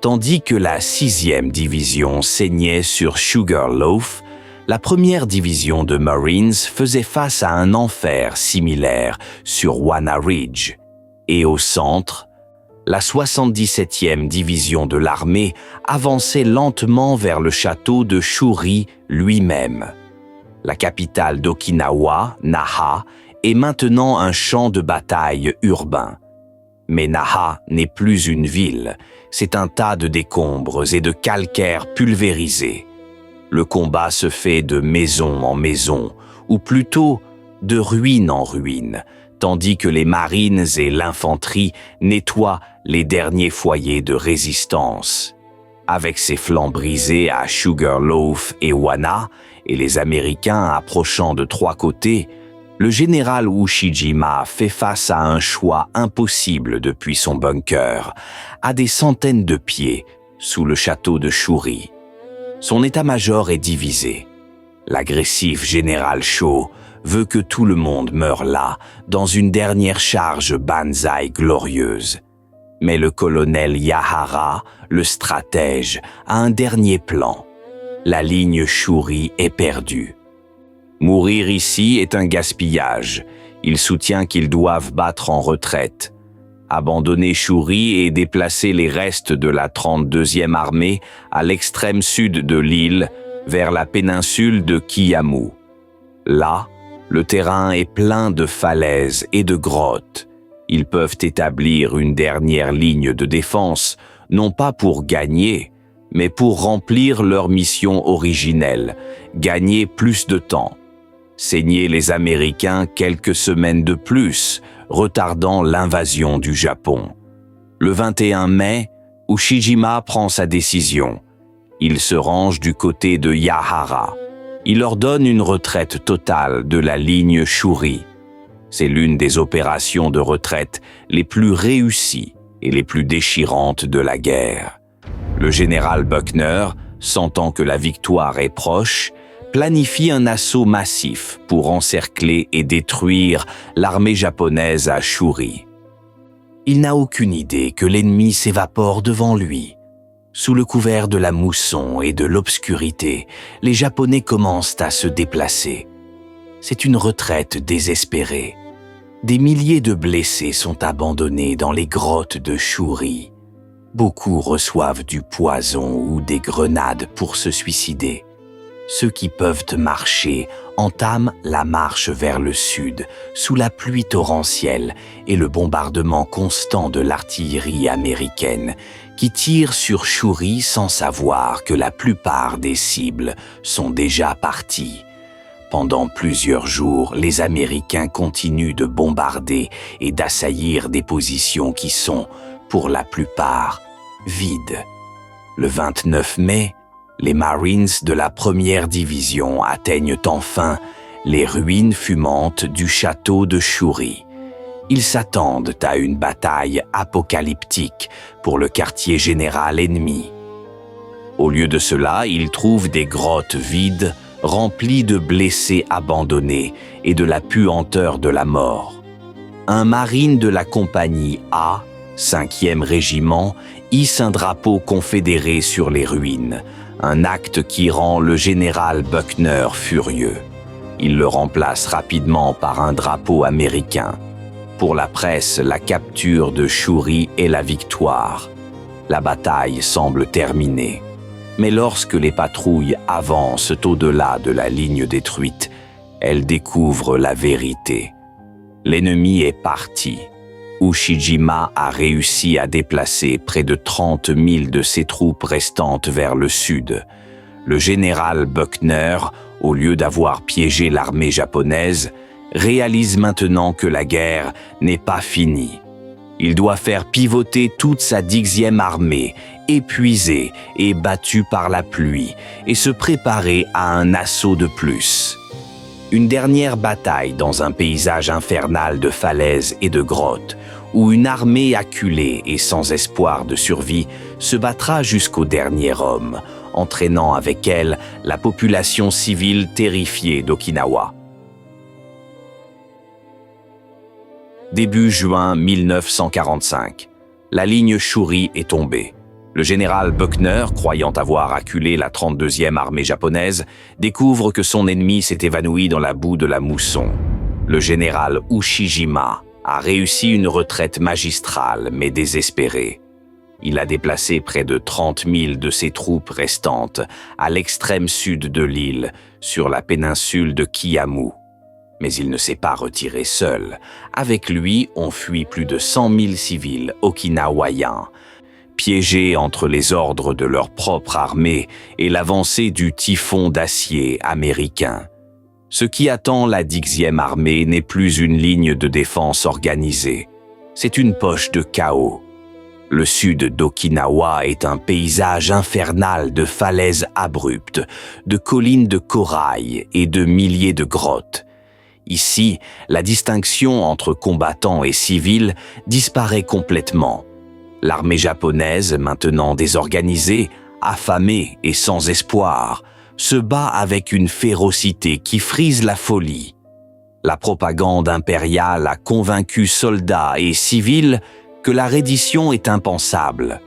Speaker 1: Tandis que la 6e division saignait sur Sugar Loaf, la 1re division de Marines faisait face à un enfer similaire sur Wana Ridge. Et au centre, la 77e division de l'armée avançait lentement vers le château de Shuri lui-même. La capitale d'Okinawa, Naha, est maintenant un champ de bataille urbain. Mais Naha n'est plus une ville, c'est un tas de décombres et de calcaire pulvérisé. Le combat se fait de maison en maison, ou plutôt de ruine en ruine, tandis que les marines et l'infanterie nettoient les derniers foyers de résistance. Avec ses flancs brisés à Sugarloaf et Wana, et les Américains approchant de 3 côtés, le général Ushijima fait face à un choix impossible depuis son bunker, à des centaines de pieds sous le château de Shuri. Son état-major est divisé. L'agressif général Shaw veut que tout le monde meure là, dans une dernière charge banzai glorieuse. Mais le colonel Yahara, le stratège, a un dernier plan. La ligne Shuri est perdue. Mourir ici est un gaspillage. Il soutient qu'ils doivent battre en retraite. Abandonner Shuri et déplacer les restes de la 32e armée à l'extrême sud de l'île, vers la péninsule de Kiyamu. Là, le terrain est plein de falaises et de grottes. Ils peuvent établir une dernière ligne de défense, non pas pour gagner, mais pour remplir leur mission originelle, gagner plus de temps. Saigner les Américains quelques semaines de plus, retardant l'invasion du Japon. Le 21 mai, Ushijima prend sa décision. Il se range du côté de Yahara. Il ordonne une retraite totale de la ligne Shuri. C'est l'une des opérations de retraite les plus réussies et les plus déchirantes de la guerre. Le général Buckner, sentant que la victoire est proche, planifie un assaut massif pour encercler et détruire l'armée japonaise à Shuri. Il n'a aucune idée que l'ennemi s'évapore devant lui. Sous le couvert de la mousson et de l'obscurité, les Japonais commencent à se déplacer. C'est une retraite désespérée. Des milliers de blessés sont abandonnés dans les grottes de Shuri. Beaucoup reçoivent du poison ou des grenades pour se suicider. Ceux qui peuvent marcher entament la marche vers le sud, sous la pluie torrentielle et le bombardement constant de l'artillerie américaine, qui tire sur Shuri sans savoir que la plupart des cibles sont déjà parties. Pendant plusieurs jours, les Américains continuent de bombarder et d'assaillir des positions qui sont, pour la plupart, vides. Le 29 mai, les Marines de la 1re division atteignent enfin les ruines fumantes du château de Shuri. Ils s'attendent à une bataille apocalyptique pour le quartier général ennemi. Au lieu de cela, ils trouvent des grottes vides remplies de blessés abandonnés et de la puanteur de la mort. Un marine de la compagnie A, 5e régiment, hisse un drapeau confédéré sur les ruines, un acte qui rend le général Buckner furieux. Il le remplace rapidement par un drapeau américain. Pour la presse, la capture de Shuri est la victoire. La bataille semble terminée. Mais lorsque les patrouilles avancent au-delà de la ligne détruite, elles découvrent la vérité. L'ennemi est parti. Ushijima a réussi à déplacer près de 30 000 de ses troupes restantes vers le sud. Le général Buckner, au lieu d'avoir piégé l'armée japonaise, réalise maintenant que la guerre n'est pas finie. Il doit faire pivoter toute sa 10e armée, épuisée et battue par la pluie, et se préparer à un assaut de plus. Une dernière bataille dans un paysage infernal de falaises et de grottes, où une armée acculée et sans espoir de survie se battra jusqu'au dernier homme, entraînant avec elle la population civile terrifiée d'Okinawa. Début juin 1945, la ligne Shuri est tombée. Le général Buckner, croyant avoir acculé la 32e armée japonaise, découvre que son ennemi s'est évanoui dans la boue de la mousson. Le général Ushijima a réussi une retraite magistrale mais désespérée. Il a déplacé près de 30 000 de ses troupes restantes à l'extrême sud de l'île, sur la péninsule de Kiamu. Mais il ne s'est pas retiré seul. Avec lui, ont fui plus de 100 000 civils okinawaïens, piégés entre les ordres de leur propre armée et l'avancée du typhon d'acier américain. Ce qui attend la 10e armée n'est plus une ligne de défense organisée. C'est une poche de chaos. Le sud d'Okinawa est un paysage infernal de falaises abruptes, de collines de corail et de milliers de grottes. Ici, la distinction entre combattants et civils disparaît complètement. L'armée japonaise, maintenant désorganisée, affamée et sans espoir, se bat avec une férocité qui frise la folie. La propagande impériale a convaincu soldats et civils que la reddition est impensable.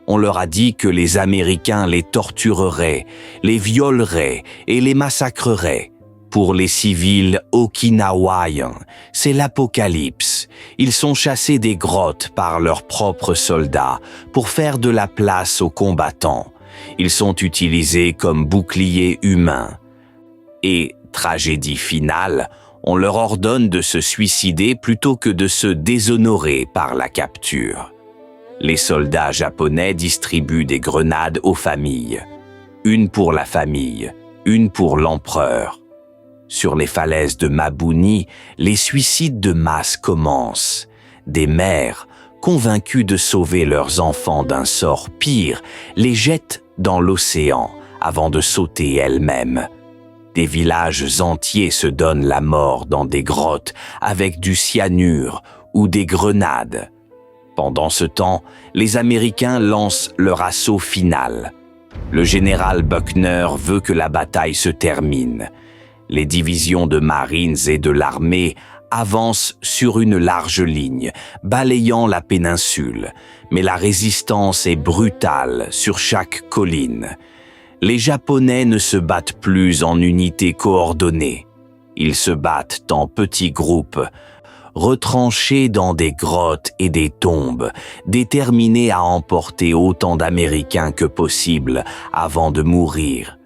Speaker 1: On leur a dit que les Américains les tortureraient, les violeraient et les massacreraient. Pour les civils okinawaïens, c'est l'apocalypse. Ils sont chassés des grottes par leurs propres soldats pour faire de la place aux combattants. Ils sont utilisés comme boucliers humains. Et, tragédie finale, on leur ordonne de se suicider plutôt que de se déshonorer par la capture. Les soldats japonais distribuent des grenades aux familles. Une pour la famille, une pour l'empereur. Sur les falaises de Mabuni, les suicides de masse commencent. Des mères, convaincues de sauver leurs enfants d'un sort pire, les jettent dans l'océan avant de sauter elles-mêmes. Des villages entiers se donnent la mort dans des grottes avec du cyanure ou des grenades. Pendant ce temps, les Américains lancent leur assaut final. Le général Buckner veut que la bataille se termine. Les divisions de Marines et de l'armée avancent sur une large ligne, balayant la péninsule, mais la résistance est brutale sur chaque colline. Les Japonais ne se battent plus en unités coordonnées. Ils se battent en petits groupes, retranchés dans des grottes et des tombes, déterminés à emporter autant d'Américains que possible avant de mourir.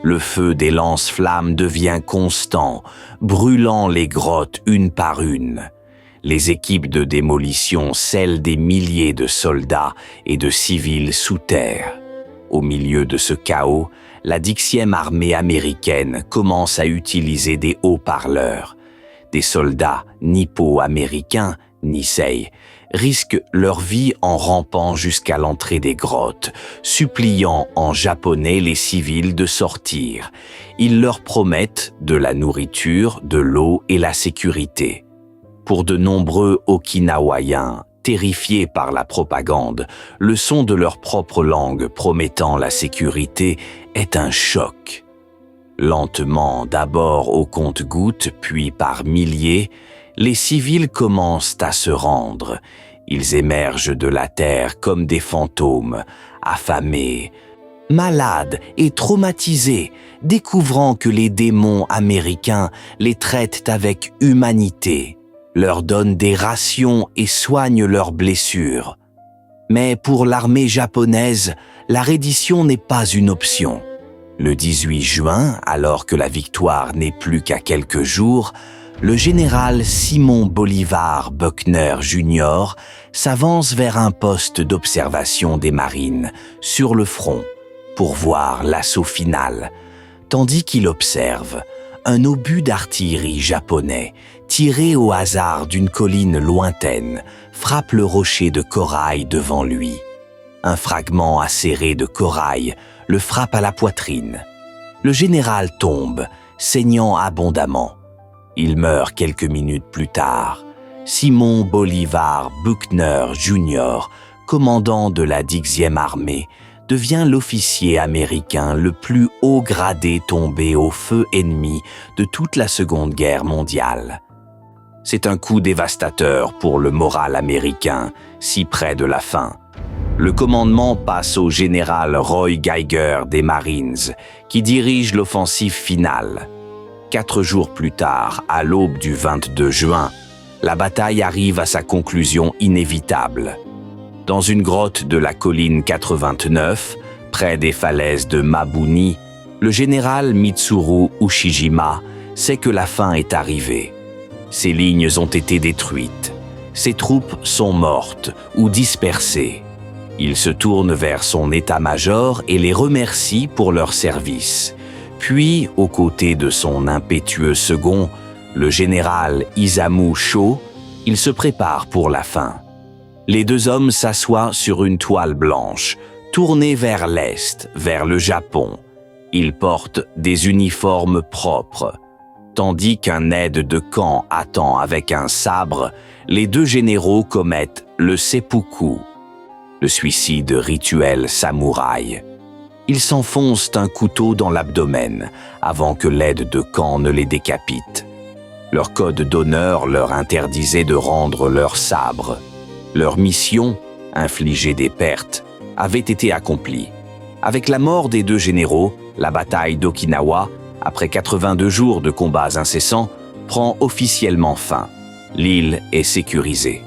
Speaker 1: Le feu des lance-flammes devient constant, brûlant les grottes une par une. Les équipes de démolition scellent des milliers de soldats et de civils sous terre. Au milieu de ce chaos, la 10e armée américaine commence à utiliser des haut-parleurs. Des soldats nippo-américains, Nisei, risquent leur vie en rampant jusqu'à l'entrée des grottes, suppliant en japonais les civils de sortir. Ils leur promettent de la nourriture, de l'eau et la sécurité. Pour de nombreux Okinawaïens, terrifiés par la propagande, le son de leur propre langue promettant la sécurité est un choc. Lentement, d'abord au compte-gouttes, puis par milliers, les civils commencent à se rendre. Ils émergent de la terre comme des fantômes, affamés, malades et traumatisés, découvrant que les démons américains les traitent avec humanité, leur donnent des rations et soignent leurs blessures. Mais pour l'armée japonaise, la reddition n'est pas une option. Le 18 juin, alors que la victoire n'est plus qu'à quelques jours, le général Simon Bolivar Buckner Jr. s'avance vers un poste d'observation des marines, sur le front, pour voir l'assaut final, tandis qu'il observe un obus d'artillerie japonais, tiré au hasard d'une colline lointaine, frappe le rocher de corail devant lui. Un fragment acéré de corail le frappe à la poitrine. Le général tombe, saignant abondamment. Il meurt quelques minutes plus tard. Simon Bolivar Buckner Jr., commandant de la 10e armée, devient l'officier américain le plus haut gradé tombé au feu ennemi de toute la Seconde Guerre mondiale. C'est un coup dévastateur pour le moral américain, si près de la fin. Le commandement passe au général Roy Geiger des Marines, qui dirige l'offensive finale. 4 jours plus tard, à l'aube du 22 juin, la bataille arrive à sa conclusion inévitable. Dans une grotte de la colline 89, près des falaises de Mabuni, le général Mitsuru Ushijima sait que la fin est arrivée. Ses lignes ont été détruites. Ses troupes sont mortes ou dispersées. Il se tourne vers son état-major et les remercie pour leur service. Puis, aux côtés de son impétueux second, le général Isamu Sho, il se prépare pour la fin. Les 2 hommes s'assoient sur une toile blanche, tournée vers l'est, vers le Japon. Ils portent des uniformes propres. Tandis qu'un aide de camp attend avec un sabre, les 2 généraux commettent le seppuku, le suicide rituel samouraï. Ils s'enfoncent un couteau dans l'abdomen avant que l'aide de camp ne les décapite. Leur code d'honneur leur interdisait de rendre leur sabre. Leur mission, infliger des pertes, avait été accomplie. Avec la mort des 2 généraux, la bataille d'Okinawa, après 82 jours de combats incessants, prend officiellement fin. L'île est sécurisée.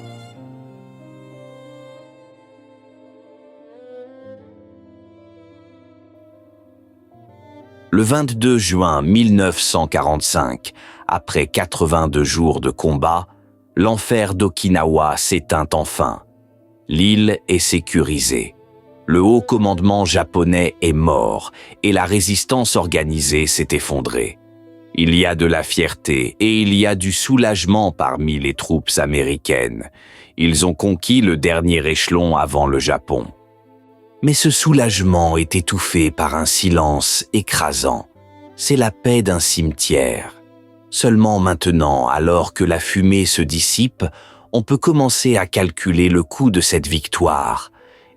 Speaker 1: Le 22 juin 1945, après 82 jours de combat, l'enfer d'Okinawa s'éteint enfin. L'île est sécurisée. Le haut commandement japonais est mort et la résistance organisée s'est effondrée. Il y a de la fierté et il y a du soulagement parmi les troupes américaines. Ils ont conquis le dernier échelon avant le Japon. Mais ce soulagement est étouffé par un silence écrasant. C'est la paix d'un cimetière. Seulement maintenant, alors que la fumée se dissipe, on peut commencer à calculer le coût de cette victoire.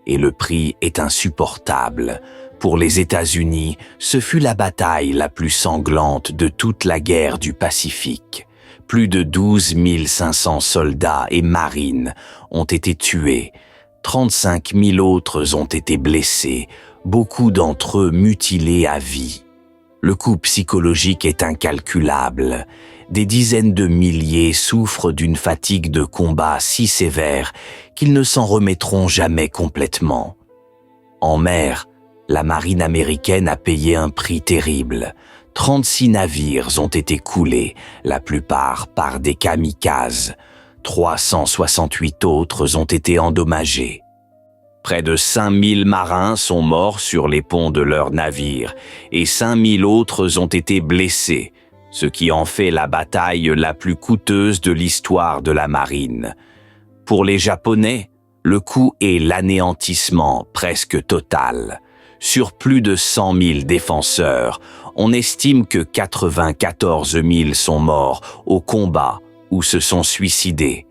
Speaker 1: Et le prix est insupportable. Pour les États-Unis, ce fut la bataille la plus sanglante de toute la guerre du Pacifique. Plus de 12 500 soldats et marines ont été tués. 35 000 autres ont été blessés, beaucoup d'entre eux mutilés à vie. Le coût psychologique est incalculable. Des dizaines de milliers souffrent d'une fatigue de combat si sévère qu'ils ne s'en remettront jamais complètement. En mer, la marine américaine a payé un prix terrible. 36 navires ont été coulés, la plupart par des kamikazes. 368 autres ont été endommagés. Près de 5000 marins sont morts sur les ponts de leurs navires et 5000 autres ont été blessés, ce qui en fait la bataille la plus coûteuse de l'histoire de la marine. Pour les Japonais, le coût est l'anéantissement presque total. Sur plus de 100 000 défenseurs, on estime que 94 000 sont morts au combat ou se sont suicidés.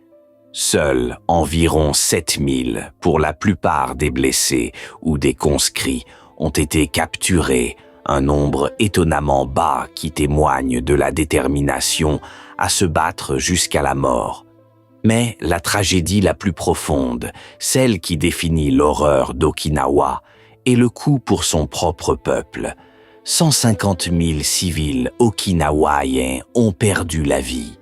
Speaker 1: Seuls environ 7 000, pour la plupart des blessés ou des conscrits, ont été capturés, un nombre étonnamment bas qui témoigne de la détermination à se battre jusqu'à la mort. Mais la tragédie la plus profonde, celle qui définit l'horreur d'Okinawa, est le coût pour son propre peuple. 150 000 civils okinawaïens ont perdu la vie.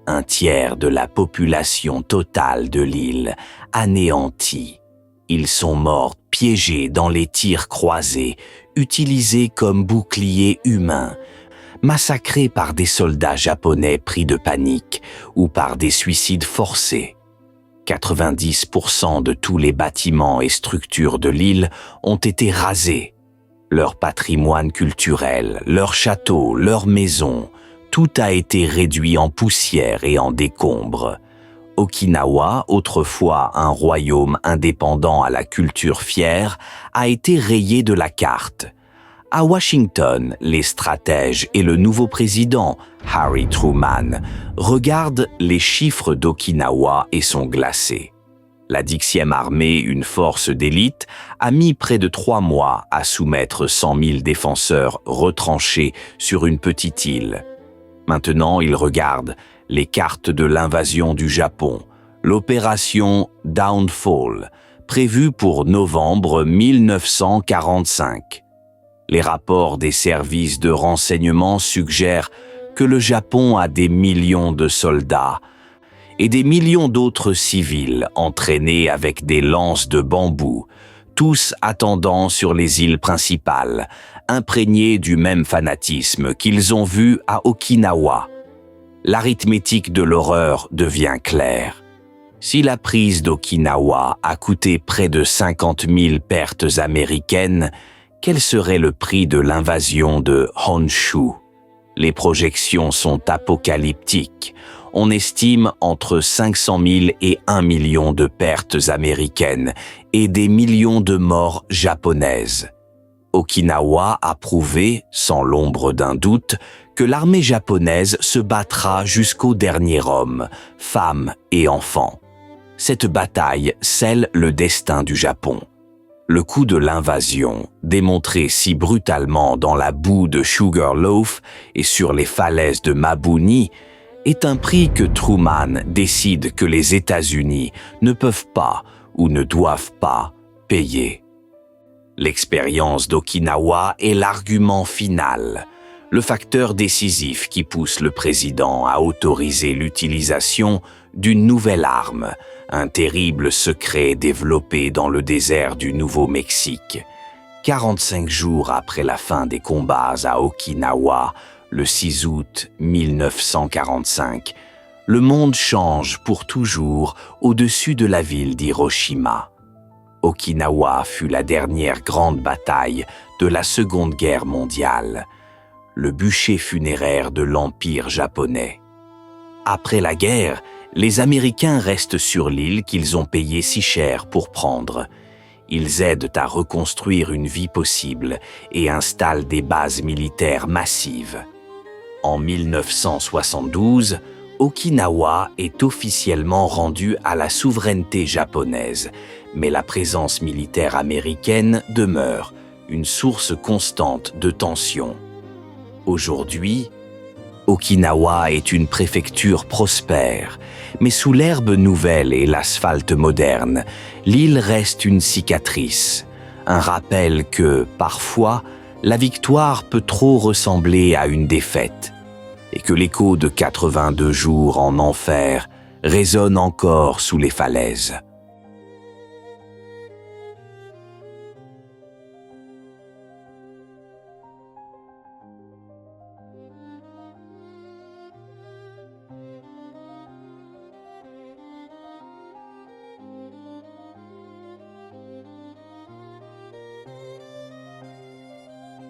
Speaker 1: Un tiers de la population totale de l'île anéantie. Ils sont morts piégés dans les tirs croisés, utilisés comme boucliers humains, massacrés par des soldats japonais pris de panique ou par des suicides forcés. 90% de tous les bâtiments et structures de l'île ont été rasés. Leur patrimoine culturel, leurs châteaux, leurs maisons, tout a été réduit en poussière et en décombres. Okinawa, autrefois un royaume indépendant à la culture fière, a été rayé de la carte. À Washington, les stratèges et le nouveau président, Harry Truman, regardent les chiffres d'Okinawa et sont glacés. La 10e armée, une force d'élite, a mis près de 3 mois à soumettre 100 000 défenseurs retranchés sur une petite île. Maintenant, ils regardent les cartes de l'invasion du Japon, l'opération Downfall, prévue pour novembre 1945. Les rapports des services de renseignement suggèrent que le Japon a des millions de soldats et des millions d'autres civils entraînés avec des lances de bambou, tous attendant sur les îles principales, imprégnés du même fanatisme qu'ils ont vu à Okinawa. L'arithmétique de l'horreur devient claire. Si la prise d'Okinawa a coûté près de 50 000 pertes américaines, quel serait le prix de l'invasion de Honshu? Les projections sont apocalyptiques. On estime entre 500 000 et 1 million de pertes américaines et des millions de morts japonaises. Okinawa a prouvé, sans l'ombre d'un doute, que l'armée japonaise se battra jusqu'au dernier homme, femme et enfant. Cette bataille scelle le destin du Japon. Le coup de l'invasion, démontré si brutalement dans la boue de Sugarloaf et sur les falaises de Mabuni, est un prix que Truman décide que les États-Unis ne peuvent pas ou ne doivent pas payer. L'expérience d'Okinawa est l'argument final, le facteur décisif qui pousse le président à autoriser l'utilisation d'une nouvelle arme, un terrible secret développé dans le désert du Nouveau-Mexique. 45 jours après la fin des combats à Okinawa, le 6 août 1945, le monde change pour toujours au-dessus de la ville d'Hiroshima. Okinawa fut la dernière grande bataille de la Seconde Guerre mondiale, le bûcher funéraire de l'Empire japonais. Après la guerre, les Américains restent sur l'île qu'ils ont payée si cher pour prendre. Ils aident à reconstruire une vie possible et installent des bases militaires massives. En 1972, Okinawa est officiellement rendue à la souveraineté japonaise, mais la présence militaire américaine demeure une source constante de tensions. Aujourd'hui, Okinawa est une préfecture prospère, mais sous l'herbe nouvelle et l'asphalte moderne, l'île reste une cicatrice, un rappel que, parfois, la victoire peut trop ressembler à une défaite, et que l'écho de 82 jours en enfer résonne encore sous les falaises.